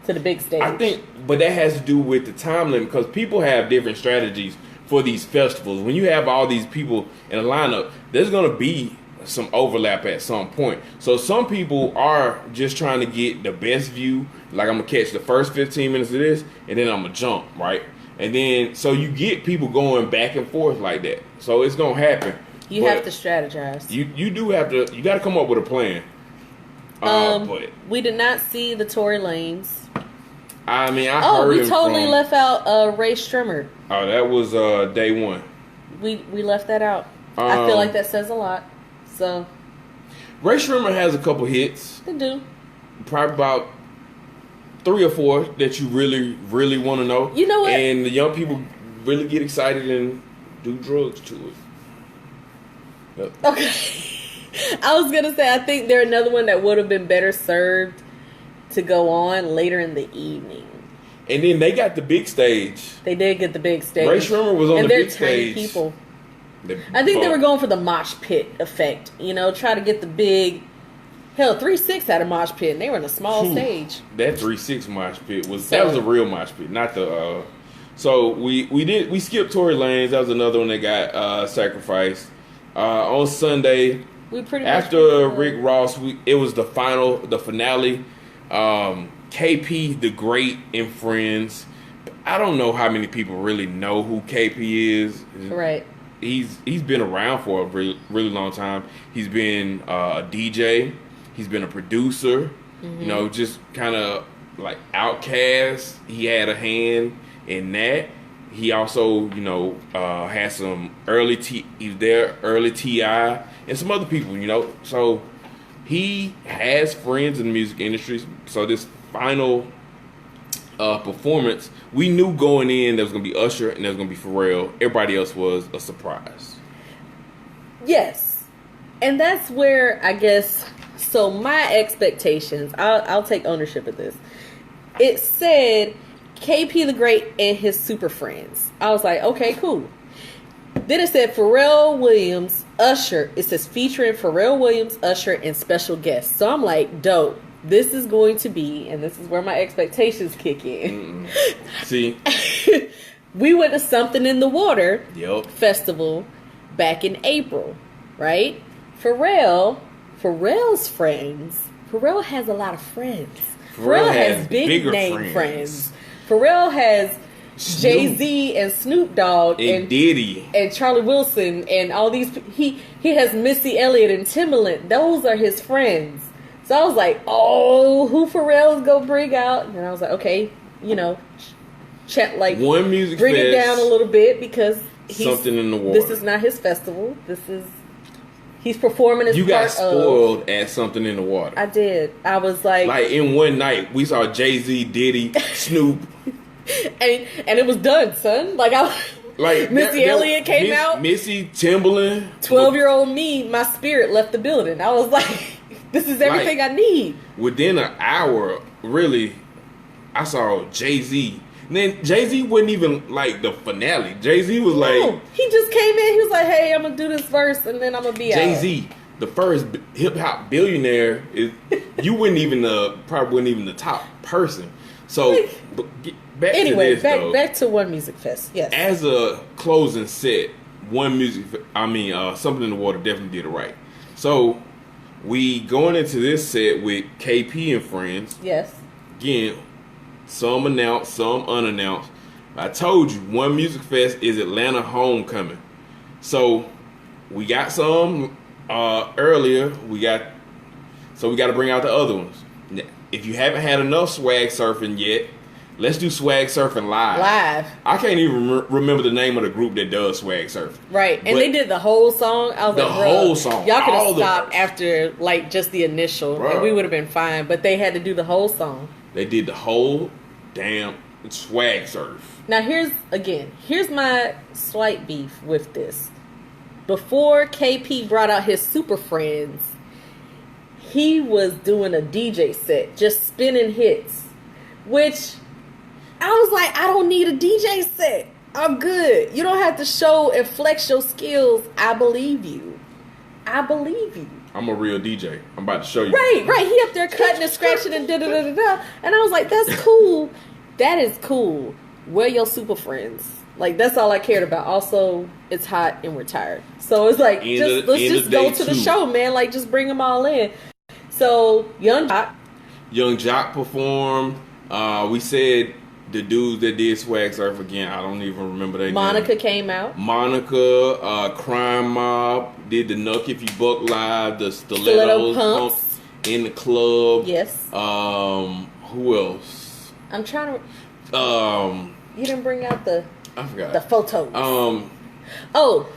To the big stage. I think, but that has to do with the time limit, because people have different strategies for these festivals. When you have all these people in a lineup, there's going to be some overlap at some point. So some people are just trying to get the best view. Like, I'm going to catch the first 15 minutes of this, and then I'm going to jump, right? And then, so you get people going back and forth like that. So it's going to happen. You have to strategize. You do have to, you got to come up with a plan. But we did not see the Tory Lanez. I mean, I heard we totally left out Ray Strimmer. Oh, that was day one. We left that out. I feel like that says a lot. So Ray Strimmer has a couple hits. They do. Probably about 3 or 4 that you really, really want to know. You know what? And the young people really get excited and do drugs to it. Yep. Okay. I was gonna say, I think they're another one that would have been better served to go on later in the evening. And then they got the big stage. They did get the big stage. Ray Strimmer was on the big stage. And they're tiny people. I think they were going for the mosh pit effect. You know, try to get the big. Hell, 3-6 had a mosh pit, and they were in a small stage. That 3-6 mosh pit was a real mosh pit, not the. So we skipped Tory Lanez. That was another one that got sacrificed. On Sunday, we pretty after Rick Ross, it was the finale. KP the Great and Friends. I don't know how many people really know who KP is. Right. He's been around for a really, really long time. He's been a DJ. He's been a producer. Mm-hmm. You know, just kind of like Outkast. He had a hand in that. He also, you know, had some he was there early T.I. and some other people, you know. So he has friends in the music industry. So this final performance, we knew going in there was going to be Usher and there was going to be Pharrell. Everybody else was a surprise. Yes. And that's where, I guess, so my expectations, I'll take ownership of this. It said KP the Great and his super friends. I was like, okay, cool. Then it said Pharrell Williams, Usher. It says featuring Pharrell Williams, Usher, and special guests. So I'm like, dope. This is going to be, and this is where my expectations kick in. See? We went to Something in the Water festival back in April, right? Pharrell's friends. Pharrell has a lot of friends. Pharrell has big name friends. Pharrell has Jay-Z and Snoop Dogg and Diddy and Charlie Wilson and all these. He has Missy Elliott and Timbaland. Those are his friends. So I was like, oh, who Pharrell's gonna bring out? And I was like, okay, you know, one music bring it down a little bit because Something in the Water. This is not his festival. He's performing as you got spoiled at Something in the Water. I did. I was like in one night, we saw Jay-Z, Diddy, Snoop. and it was done, son. Missy Elliott came out. Missy, Timbaland. 12-year-old me, my spirit left the building. I was like, this is everything I need. Within an hour, really, I saw Jay-Z. And then Jay-Z wasn't even like the finale. Jay-Z was he just came in. He was like, hey, I'm going to do this verse and then I'm going to be Jay-Z, the first hip-hop billionaire, you probably wouldn't even the top person. So, back to One Music Fest. Yes. As a closing set, Something in the Water definitely did it right. So, we going into this set with KP and Friends. Yes. Again, some announced, some unannounced. I told you, One Music Fest is Atlanta homecoming. So, we got some earlier. We got to bring out the other ones. If you haven't had enough swag surfing yet, let's do swag surfing live. I can't even remember the name of the group that does swag surfing. Right, and they did the whole song. I was like, whole song. Y'all could have stopped after just the initial, and we would have been fine. But they had to do the whole song. They did the whole damn swag surf. Now here's my slight beef with this. Before KP brought out his super friends, he was doing a DJ set, just spinning hits, which I was like, I don't need a DJ set. I'm good. You don't have to show and flex your skills. I believe you. I'm a real DJ. I'm about to show you. Right. He up there cutting and scratching and da-da-da-da-da. And I was like, that's cool. That is cool. Where your super friends? That's all I cared about. Also, it's hot and we're tired. So it's like, let's just go to the show, man. Just bring them all in. So, Young Jock performed. We said the dudes that did Swag Surf again, I don't even remember their name. Monica came out. Crime Mob did the Nuck If You Buck Live, the Stilettos pumps in the club. Yes. Who else? I'm trying to. You didn't bring out the photos.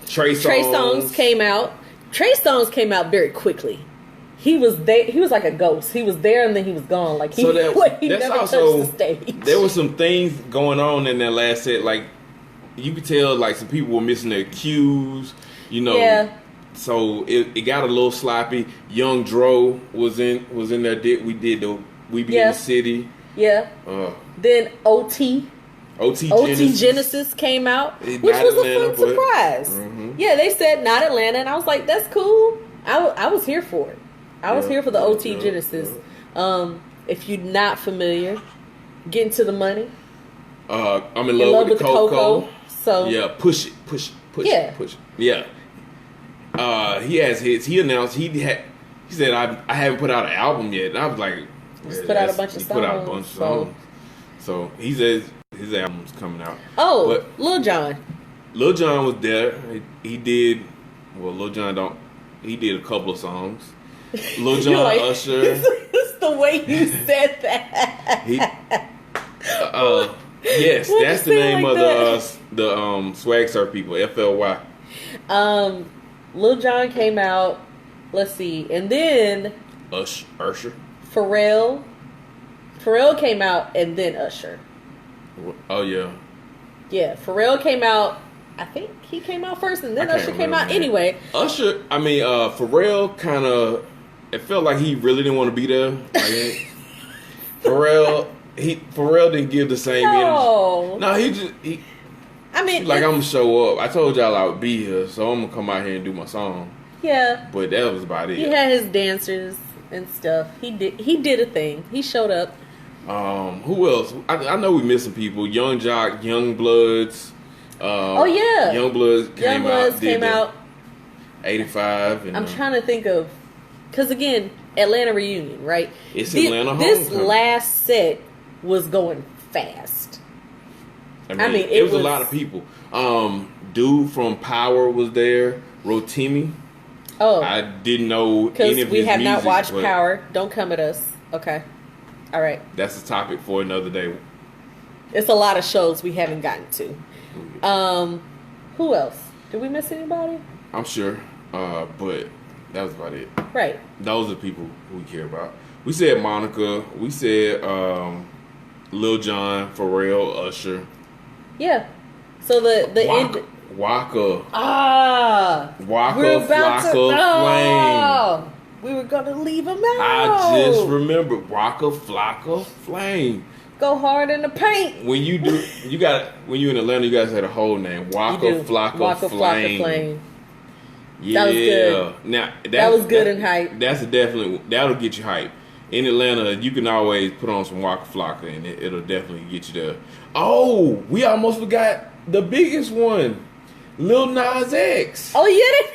Trey Songz came out. Trey Songz came out very quickly. He was there. He was like a ghost. He was there and then he was gone. He never touched the stage. There were some things going on in that last set. You could tell some people were missing their cues. Yeah. So it got a little sloppy. Young Dro was in there. We did the We Be in the City. Yeah. Then OT. OT Genesis came out, which was a fun surprise. Mm-hmm. Yeah, they said not Atlanta, and I was like, that's cool. I was here for it. I was here for the OT Genesis. Yeah. If you're not familiar, getting to the money. I'm in love with the Coco. So yeah, push it. Yeah. He has hits. He announced he said I haven't put out an album yet. And I was like, just put out a bunch of songs. So he says his album's coming out. Oh, but Lil Jon. Lil Jon was there. He did a couple of songs. Lil Jon, like, Usher. It's the way you said that. Yes, that's the name like of the Swag Surf people, FLY. Lil Jon came out. Let's see, and then Usher. Pharrell came out, and then Usher. Oh yeah. Yeah, Pharrell came out. I think he came out first, and then Usher came out. Man. Anyway, Pharrell kind of. It felt like he really didn't want to be there. Like, Pharrell didn't give the same energy. No, he. I mean, like, I'm gonna show up. I told y'all I would be here, so I'm gonna come out here and do my song. Yeah, but that was about it. He had his dancers and stuff. He did a thing. He showed up. Who else? I know we missing people. Young Jock, Young Bloods. Oh yeah, Young Bloods came out. 85. And, I'm trying to think of, because again, Atlanta reunion, right? It's Atlanta. This last set was going fast. I mean, it was a lot of people. Dude from Power was there. Rotimi. Oh, I didn't know any of his music. Because we have not watched Power. Don't come at us. Okay. All right. That's a topic for another day. It's a lot of shows we haven't gotten to. Who else? Did we miss anybody? I'm sure. But that was about it. Right. Those are the people we care about. We said Monica. We said Lil Jon, Pharrell, Usher. Yeah. So the end. Waka. We're about Flocka, Flame. We were gonna leave him out. I just remembered Waka Flocka Flame. Go hard in the paint. When you in Atlanta, you guys had a whole name. Waka Flocka Flame. Yeah. That was good. Now that was good and hype. That'll get you hype. In Atlanta, you can always put on some Waka Flocka and it'll definitely get you there. Oh, we almost forgot the biggest one. Lil Nas X. Oh, yeah.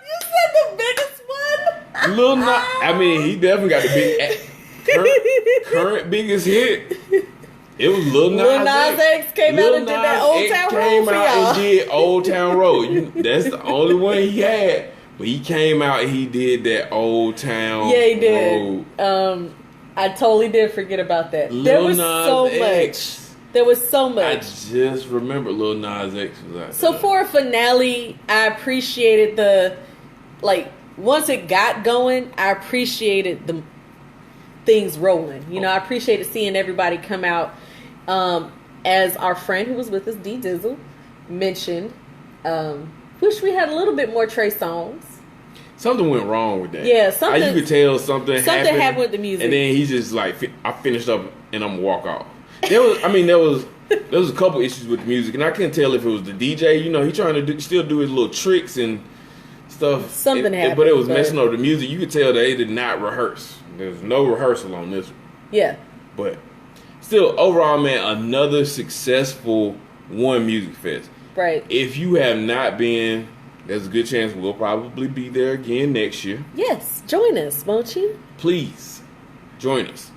You said the biggest one? Lil Nas. I mean, he definitely got the current biggest hit. It was Lil Nas X. Lil Nas X came out and did that Old Town Road for y'all. And did Old Town Road. That's the only one he had. But he came out and he did that Old Town Road. Yeah, he did. I totally did forget about that. There was so much. There was so much. I just remember Lil Nas X was out. So for a finale, I appreciated once it got going, I appreciated the things rolling. You know, I appreciated seeing everybody come out. As our friend who was with us, D Dizzle, mentioned, wish we had a little bit more Trey songs. Something went wrong with that. Yeah, something. You could tell something happened with the music. And then he's just like, I finished up and I'm gonna walk off. There was a couple issues with the music, and I couldn't tell if it was the DJ. You know, he trying to still do his little tricks and stuff. Something happened, but it was messing up the music. You could tell they did not rehearse. There's no rehearsal on this one. Yeah. But still, overall, man, another successful One Music Fest. Right. If you have not been, there's a good chance we'll probably be there again next year. Yes, join us, won't you? Please, join us.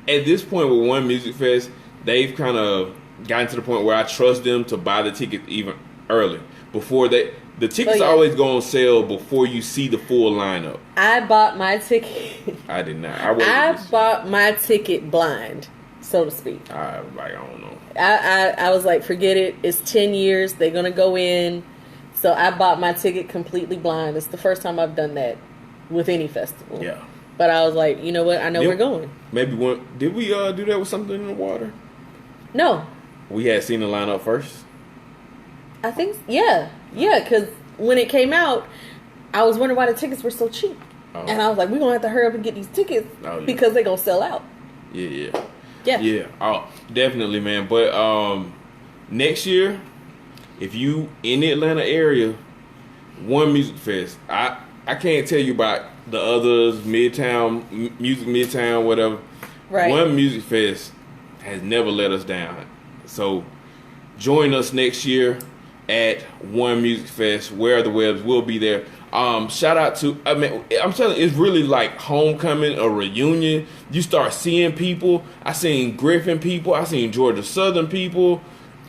At this point with One Music Fest, they've kind of gotten to the point where I trust them to buy the ticket even early. The tickets always go on sale before you see the full lineup. I bought my ticket. I did not. I bought my ticket blind, so to speak. I don't know. I was like, forget it. It's 10 years. They're going to go in. So I bought my ticket completely blind. It's the first time I've done that with any festival. Yeah. But I was like, you know what? I know we're going. Maybe did we do that with Something in the Water? No. We had seen the lineup first? I think, yeah. Yeah, because when it came out, I was wondering why the tickets were so cheap. Oh. And I was like, we're going to have to hurry up and get these tickets because they're going to sell out. Yeah. Yeah. Oh, definitely, man. But next year, if you in the Atlanta area, One Music Fest. I can't tell you about the others, Music Midtown, whatever. Right. One Music Fest has never let us down. So join us next year at One Music Fest. Where the Webs will be there. Shout out to, I'm telling you, it's really like homecoming, a reunion. You start seeing people. I seen Griffin people. I seen Georgia Southern people.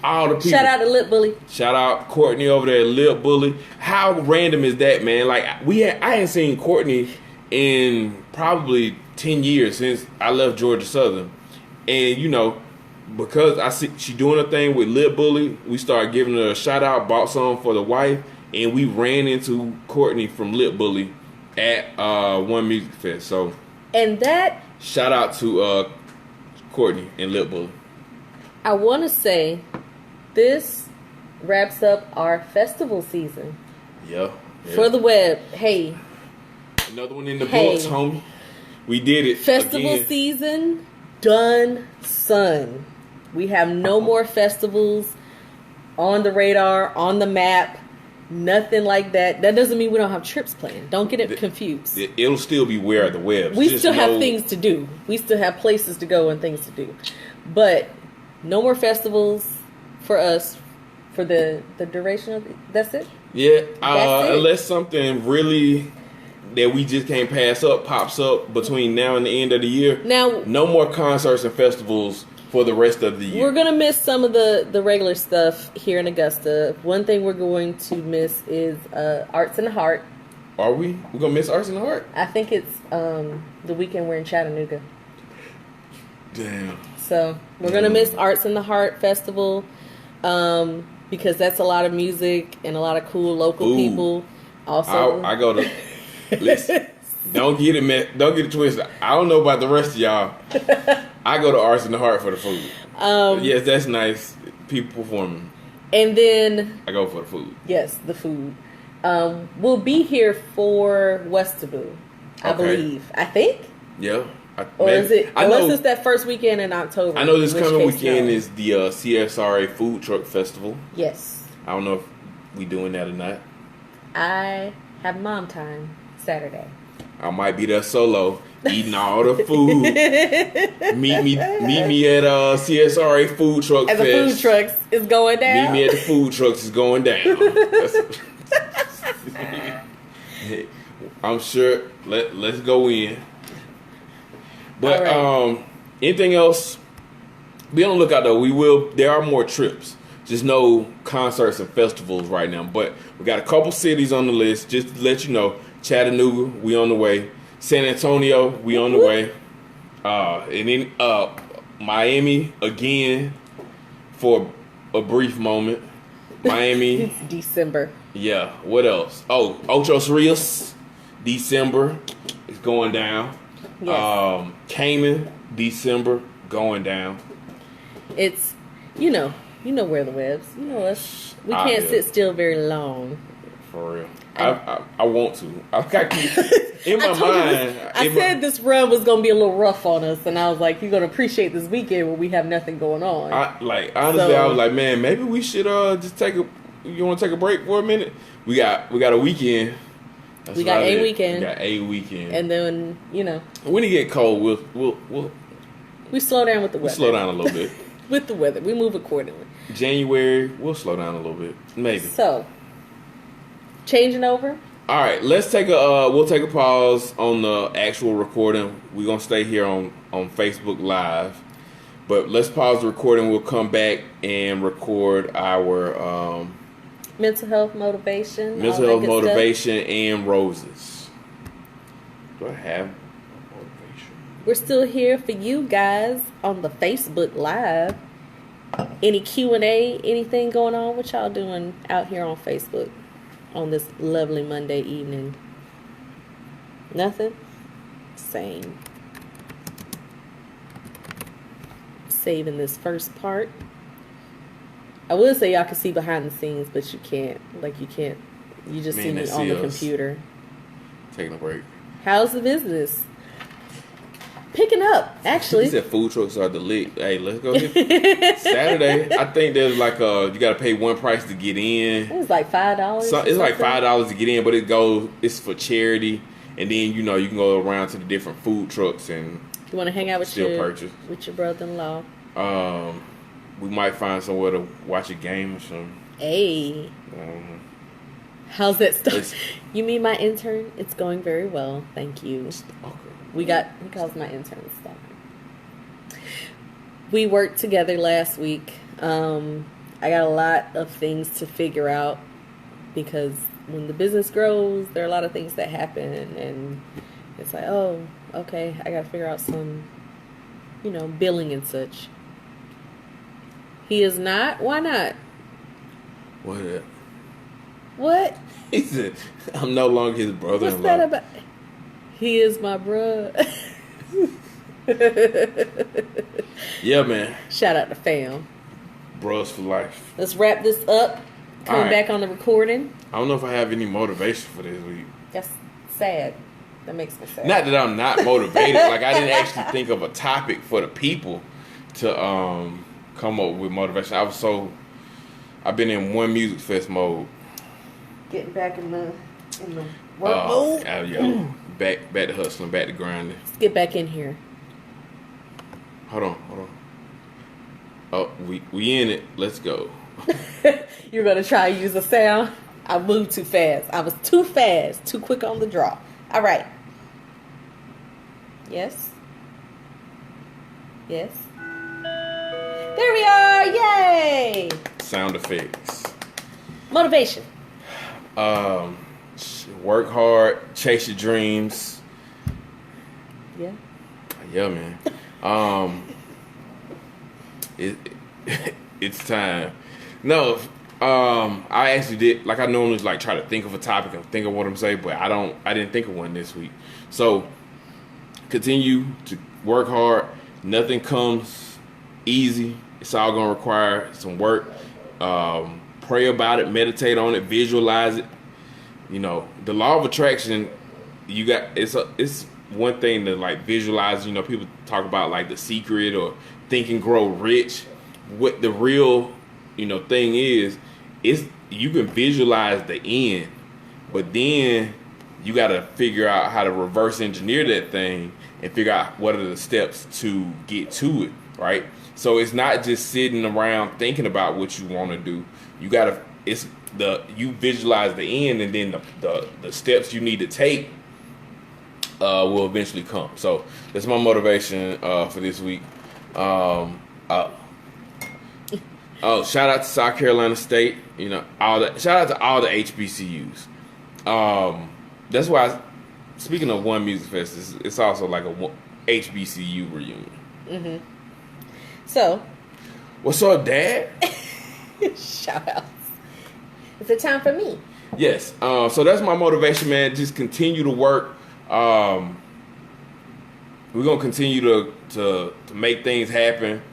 All the people. Shout out to Lip Bully. Shout out Courtney over there at Lip Bully. How random is that, man? Like I ain't seen Courtney in probably 10 years since I left Georgia Southern. And you know, because I see she doing a thing with Lip Bully, we started giving her a shout out, bought some for the wife, and we ran into Courtney from Lip Bully at One Music Fest. So and that shout out to Courtney and Lip Bully. I want to say this wraps up our festival season. Yeah. For the web. Hey. Another one in the books, homie. We did it. Festival again. season done, son. We have no more festivals on the radar, on the map. Nothing like that. That doesn't mean we don't have trips planned. Don't get it confused. It'll still be Where the Webs. We still have things to do. We still have places to go and things to do. But no more festivals for us for the duration of it. That's it? Yeah. That's it. Unless something really that we just can't pass up pops up between now and the end of the year. Now, no more concerts and festivals for the rest of the year. We're going to miss some of the regular stuff here in Augusta. One thing we're going to miss is Arts in the Heart. Are we? We're going to miss Arts in the Heart? I think it's the weekend we're in Chattanooga. Damn. So we're going to miss Arts in the Heart Festival because that's a lot of music and a lot of cool local people. Also, I go to... Listen, don't get it twisted. I don't know about the rest of y'all. I go to Arts in the Heart for the food. Yes, that's nice. People performing. And then I go for the food. Yes, the food. We'll be here for Westaboo, I believe. I think. Yeah. Is it? Unless it's that first weekend in October. I know this coming weekend is the CSRA Food Truck Festival. Yes. I don't know if we doing that or not. I have mom time Saturday. I might be there solo, eating all the food. meet me at CSRA Food Truck Fest. And the food trucks is going down. Meet me at the food trucks is going down. I'm sure. Let's go in. But right. Anything else? Be on the lookout though. There are more trips. Just no concerts and festivals right now. But we got a couple cities on the list. Just to let you know. Chattanooga, we on the way. San Antonio, we on the way. And then Miami again for a brief moment. Miami. It's December. Yeah. What else? Oh, Ocho Rios, December is going down. Yes. Cayman, December, going down. It's, you know where the webs. You know us. We can't sit still very long. For real. I want to. In my mind. I said this run was going to be a little rough on us, and I was like, you're going to appreciate this weekend when we have nothing going on. Honestly, I was like, man, maybe we should just you want to take a break for a minute? We got a weekend. We got a weekend. We got a weekend. And then, when it get cold, we slow down with the weather. We slow down a little bit. With the weather. We move accordingly. January, we'll slow down a little bit. Maybe. So, changing over. All right, we'll take a pause on the actual recording. We're going to stay here on Facebook Live. But let's pause the recording. We'll come back and record our mental health motivation. And roses. Do I have motivation? We're still here for you guys on the Facebook Live. Any Q&A, anything going on? What y'all doing out here on Facebook on this lovely Monday evening? Nothing? Same. Saving this first part. I would say y'all can see behind the scenes, but you can't. You just see me on the computer. Taking a break. How's the business? picking up, actually. He said food trucks are the lick. Hey, let's go here. Saturday, I think there's like you got to pay one price to get in. It was like $5. So it's like $5 to get in, but it's for charity, and then you can go around to the different food trucks and you want to hang out with your brother-in-law. We might find somewhere to watch a game or something. Hey. How's that stuff? You mean my intern? It's going very well. Thank you. Okay. He calls my intern stuff. We worked together last week. I got a lot of things to figure out because when the business grows, there are a lot of things that happen, and it's like, oh, okay, I got to figure out some, billing and such. He is not? Why not? What? What? He said, I'm no longer his brother-in-law. What's that about? He is my bruh. Yeah, man. Shout out to fam. Bros for life. Let's wrap this up. Coming back on the recording. I don't know if I have any motivation for this week. That's sad. That makes me sad. Not that I'm not motivated. Like, I didn't actually think of a topic for the people to come up with motivation. I've been in one music fest mode. Getting back in the work mode. Yeah. Back to hustling, back to grinding. Let's get back in here. Hold on. Oh, we in it. Let's go. You're gonna try to use a sound? I moved too fast. I was too fast, too quick on the draw. All right. Yes. There we are. Yay! Sound effects. Motivation. Work hard, chase your dreams. Yeah. Yeah, man. It's time. No, I actually did. Like, I normally try to think of a topic and think of what I'm saying, but I didn't think of one this week. So continue to work hard. Nothing comes easy. It's all gonna require some work. Pray about it, meditate on it, visualize it. The law of attraction. It's one thing to visualize. People talk about The Secret or Think and Grow Rich. What the real thing is you can visualize the end, but then you got to figure out how to reverse engineer that thing and figure out what are the steps to get to it, right? So it's not just sitting around thinking about what you want to do. You visualize the end, and then the steps you need to take will eventually come. So that's my motivation for this week. Shout out to South Carolina State. Shout out to all the HBCUs. That's why. Speaking of one music fest, it's also like a HBCU reunion. Mm-hmm. So, what's up, Dad? Shout outs. Is it time for me? Yes. So that's my motivation, man. Just continue to work. We're gonna continue to make things happen.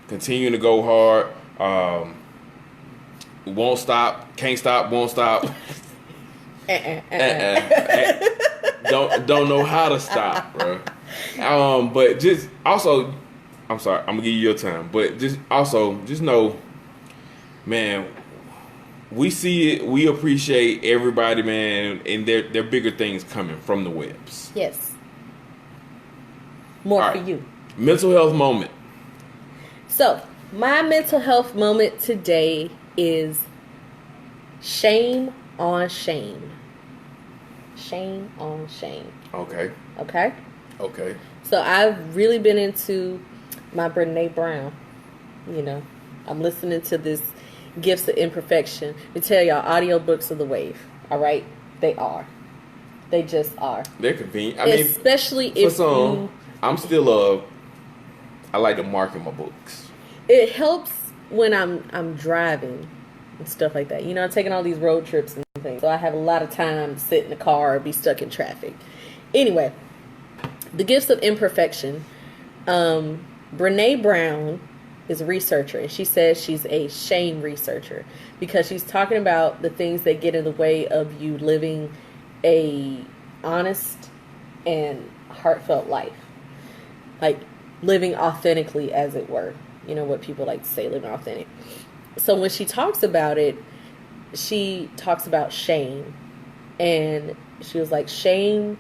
Continue to go hard. Won't stop. Can't stop. Won't stop. Don't know how to stop, bro. But just also, I'm sorry. I'm gonna give you your time. But just know, man. We see it. We appreciate everybody, man, and there are bigger things coming from the webs. Yes. More for you. Mental health moment. So, my mental health moment today is shame on shame. Shame on shame. Okay. So, I've really been into my Brene Brown. I'm listening to this Gifts of Imperfection. Let me tell y'all, audiobooks are the wave. All right? They are. They just are. They're convenient. Especially if I'm still I like to market my books. It helps when I'm driving and stuff like that. I'm taking all these road trips and things. So I have a lot of time to sit in the car or be stuck in traffic. Anyway, the Gifts of Imperfection. Brene Brown is a researcher, and she says she's a shame researcher because she's talking about the things that get in the way of you living a honest and heartfelt life. like living authentically, as it were. You know what people like to say, living authentic. So when she talks about it, she talks about shame. And she was like, shame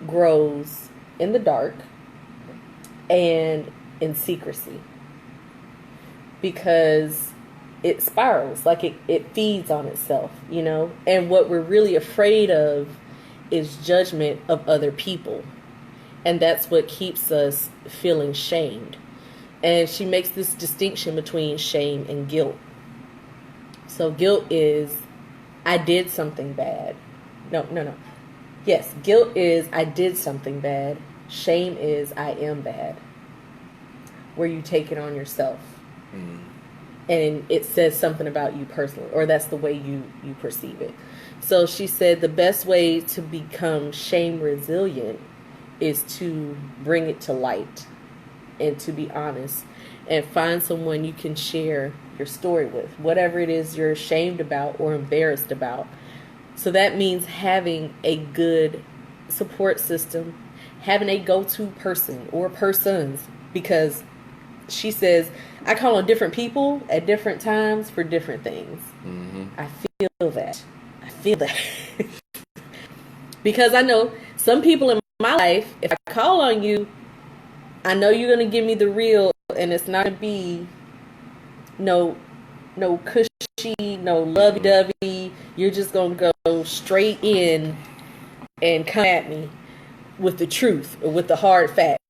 grows in the dark and in secrecy. Because it spirals, like it feeds on itself, you know? And what we're really afraid of is judgment of other people. And that's what keeps us feeling shamed. And she makes this distinction between shame and guilt. So guilt is, I did something bad. No. Yes, guilt is, I did something bad. Shame is, I am bad. Where you take it on yourself. Mm. And it says something about you personally, or that's the way you perceive it. So she said the best way to become shame resilient is to bring it to light and to be honest and find someone you can share your story with, whatever it is you're ashamed about or embarrassed about. So that means having a good support system, having a go-to person or persons, because she says, I call on different people at different times for different things. Mm-hmm. I feel that. Because I know some people in my life, if I call on you, I know you're going to give me the real, and it's not going to be no cushy, no lovey-dovey. You're just going to go straight in and come at me with the truth or with the hard facts.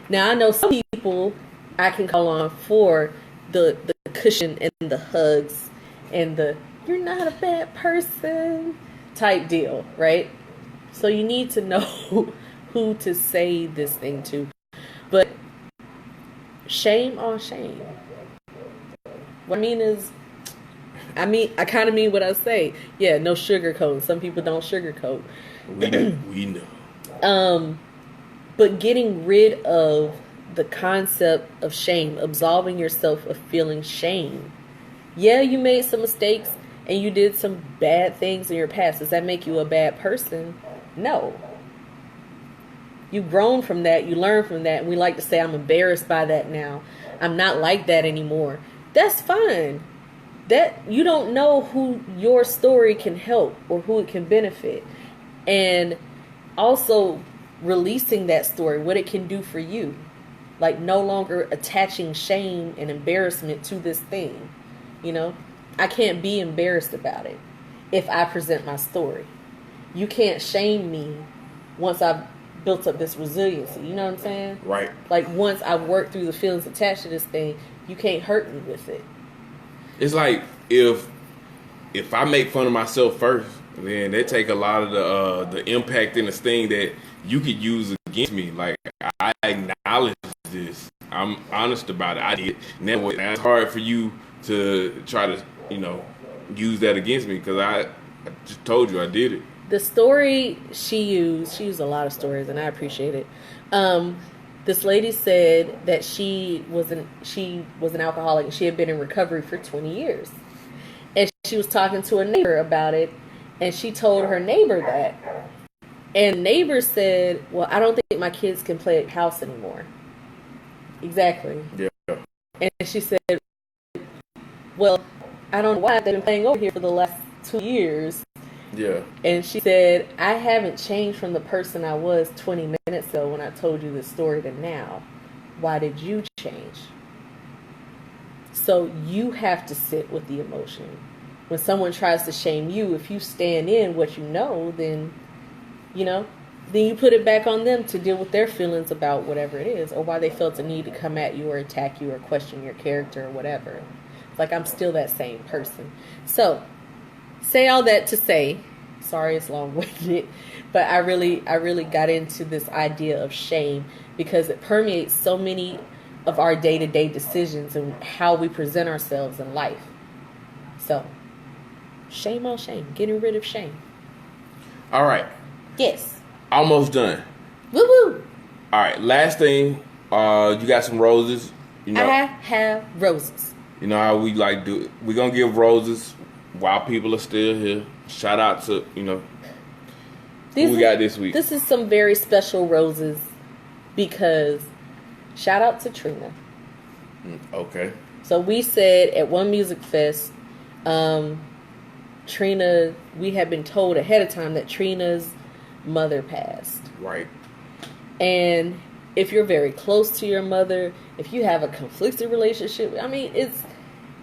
Now, I know some people I can call on for the cushion and the hugs and the you're not a bad person type deal, right? So you need to know who to say this thing to. But shame on shame. What I mean is, I kind of mean what I say. Yeah, no sugarcoat. Some people don't sugarcoat. We know. But getting rid of the concept of shame, absolving yourself of feeling shame. Yeah, you made some mistakes and you did some bad things in your past. Does that make you a bad person? No. You've grown from that. You learn from that. And we like to say, I'm embarrassed by that now. I'm not like that anymore. That's fine. That you don't know who your story can help or who it can benefit. And also releasing that story, what it can do for you. Like no longer attaching shame and embarrassment to this thing. You know, I can't be embarrassed about it if I present my story. You can't shame me once I've built up this resiliency. You know what I'm saying? Right. Like once I've worked through the feelings attached to this thing, you can't hurt me with it. It's like if I make fun of myself first, then they take a lot of the impact in this thing that you could use against me. Like I acknowledge this. I'm honest about it. I did. Now it's hard for you to try to, use that against me because I just told you I did it. The story she used a lot of stories, and I appreciate it. This lady said that she was an alcoholic and she had been in recovery for 20 years. And she was talking to a neighbor about it, and she told her neighbor that. And the neighbor said, well, I don't think my kids can play at house anymore. Exactly. Yeah. And she said, well, I don't know why they've been playing over here for the last 2 years. Yeah. And she said, I haven't changed from the person I was 20 minutes ago when I told you this story to now. Why did you change? So you have to sit with the emotion. When someone tries to shame you, if you stand in what you know, then you put it back on them to deal with their feelings about whatever it is, or why they felt the need to come at you or attack you or question your character or whatever. It's like, I'm still that same person. So, say all that to say, sorry it's long-winded, but I really got into this idea of shame because it permeates so many of our day-to-day decisions and how we present ourselves in life. So, shame on shame. Getting rid of shame. All right. Yes. Almost done. Woo-woo. All right. Last thing. You got some roses. I have roses. You know how we like do it. We're going to give roses while people are still here. Shout out to, who we got this week. This is some very special roses because Shout out to Trina. Okay. So we said at one music fest, Trina, we had been told ahead of time that Trina's mother passed. Right. And if you're very close to your mother, if you have a conflicted relationship, I mean,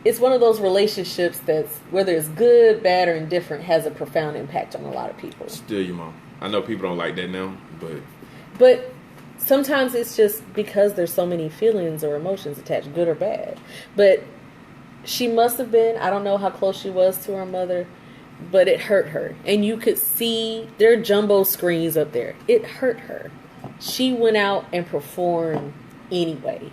it's one of those relationships that's, whether it's good, bad, or indifferent, has a profound impact on a lot of people. Still your mom. I know people don't like that now, But sometimes it's just because there's so many feelings or emotions attached, good or bad. But she must have been, I don't know how close she was to her mother, but it hurt her. And you could see their jumbo screens up there. It hurt her. She went out and performed anyway.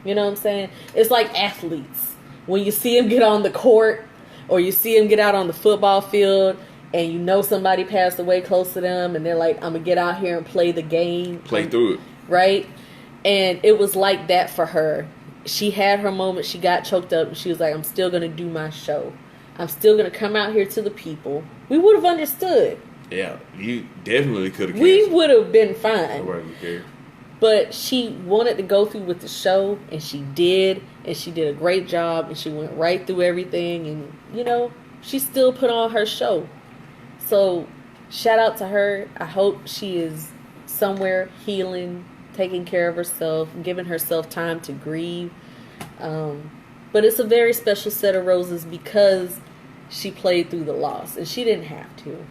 You know what I'm saying? It's like athletes. When you see them get on the court or you see them get out on the football field and you know somebody passed away close to them and they're like, I'm going to get out here and play the game. Play through it. Right? And it was like that for her. She had her moment. She got choked up. And she was like, I'm still going to do my show. I'm still going to come out here to the people. We would have understood. Yeah, you definitely could have. We would have been fine. Nobody would care. But she wanted to go through with the show, and she did, and she did a great job, and she went right through everything, and, you know, she still put on her show. So, shout out to her. I hope she is somewhere healing, taking care of herself, giving herself time to grieve. But it's a very special set of roses because she played through the loss, and she didn't have to.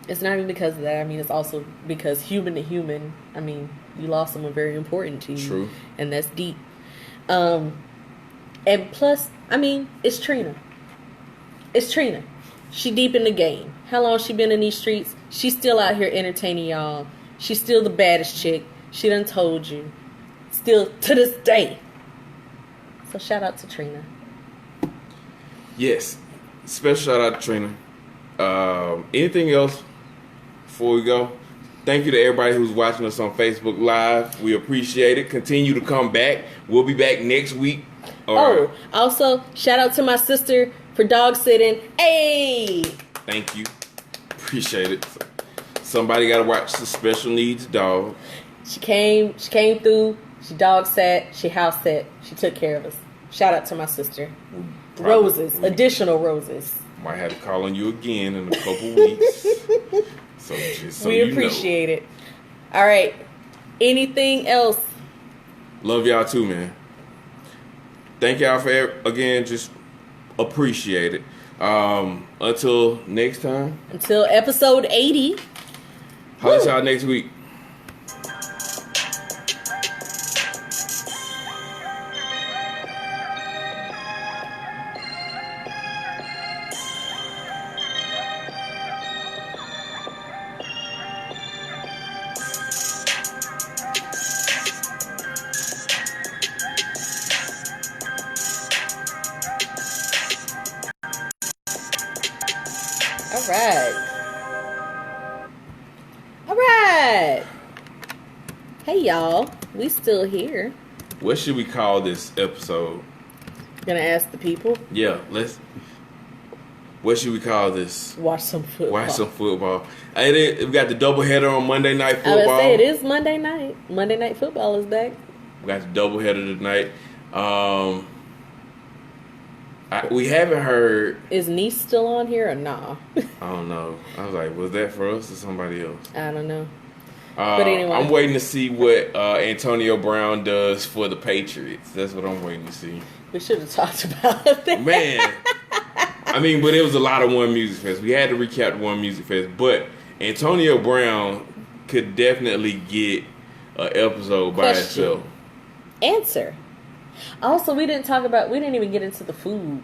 It's not even because of that. I mean, it's also because human to human, I mean, you lost someone very important to you. True. And that's deep. And plus, I mean, it's Trina. It's Trina. She deep in the game. How long she been in these streets? She's still out here entertaining y'all. She's still the baddest chick. She done told you. Still to this day. So shout out to Trina. Yes. Special shout out to Trina. Anything else before we go? Thank you to everybody who's watching us on Facebook Live. We appreciate it. Continue to come back. We'll be back next week. Also, shout out to my sister for dog sitting. Hey! Thank you. Appreciate it. Somebody got to watch the special needs dog. She came through. She dog sat. She house sat. She took care of us. Shout out to my sister. Roses. Additional roses. Might have to call on you again in a couple weeks. So just so we appreciate it. All right. Anything else? Love y'all too, man. Thank y'all for again. Just appreciate it. Until next time. Until episode 80. Holla at y'all next week. All right. Hey, y'all. We still here. What should we call this episode? Gonna ask the people? Yeah, what should we call this? Watch some football. We got the doubleheader on Monday Night Football. I would say it is Monday night. Monday Night Football is back. We got the doubleheader tonight. We haven't heard. Is Niece still on here or nah? I don't know. I was like, was that for us or somebody else? I don't know. But anyway, I'm waiting to see what Antonio Brown does for the Patriots. That's what I'm waiting to see. We should have talked about that. Man. I mean, but it was a lot of One Music Fest. We had to recap One Music Fest. But Antonio Brown could definitely get an episode by itself. Answer. Also, we didn't even get into the food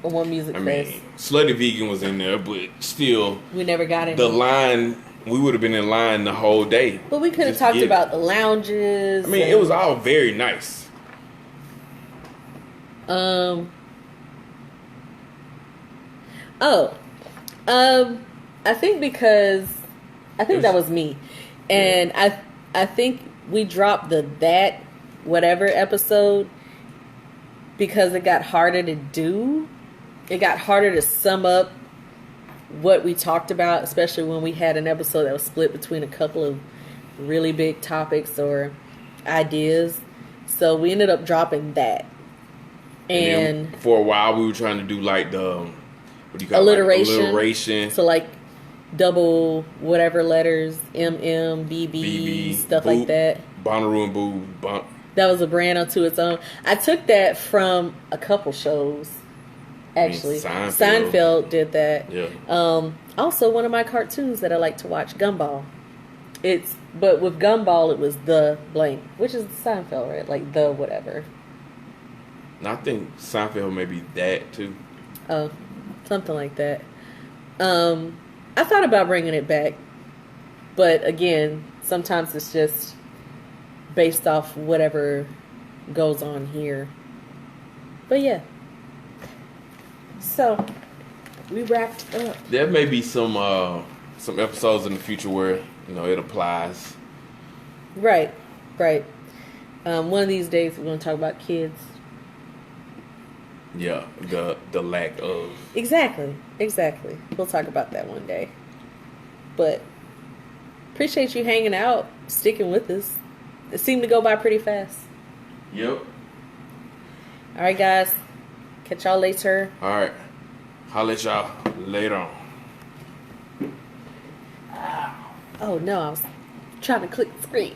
on One Music Fest. I mean, Slutty Vegan was in there, but still. We never got in the line. We would have been in line the whole day. But we could have talked about the lounges. I mean, it was all very nice. I think that was me. And I think we dropped that whatever episode because it got harder to do. It got harder to sum up what we talked about, especially when we had an episode that was split between a couple of really big topics or ideas. So we ended up dropping that. And then for a while, we were trying to do like the, what do you call alliteration. It? Like alliteration. So like double whatever letters, MM, BB, stuff Boop, like that. Bonnaroo and Boo. That was a brand unto its own. I took that from a couple shows, actually. Seinfeld did that. Yeah. Also, one of my cartoons that I like to watch, Gumball. But with Gumball, it was the blank, which is Seinfeld, right? Like the whatever. And I think Seinfeld may be that too. Oh, something like that. I thought about bringing it back, but again, sometimes it's just based off whatever goes on here. But yeah. So we wrapped up. There may be some episodes in the future where it applies. Right. One of these days we're going to talk about kids. Yeah, the lack of. Exactly. We'll talk about that one day. But appreciate you hanging out, sticking with us. It seemed to go by pretty fast. Yep. All right, guys. Catch y'all later. All right. Holla at y'all later on. Oh, no. I was trying to click the screen.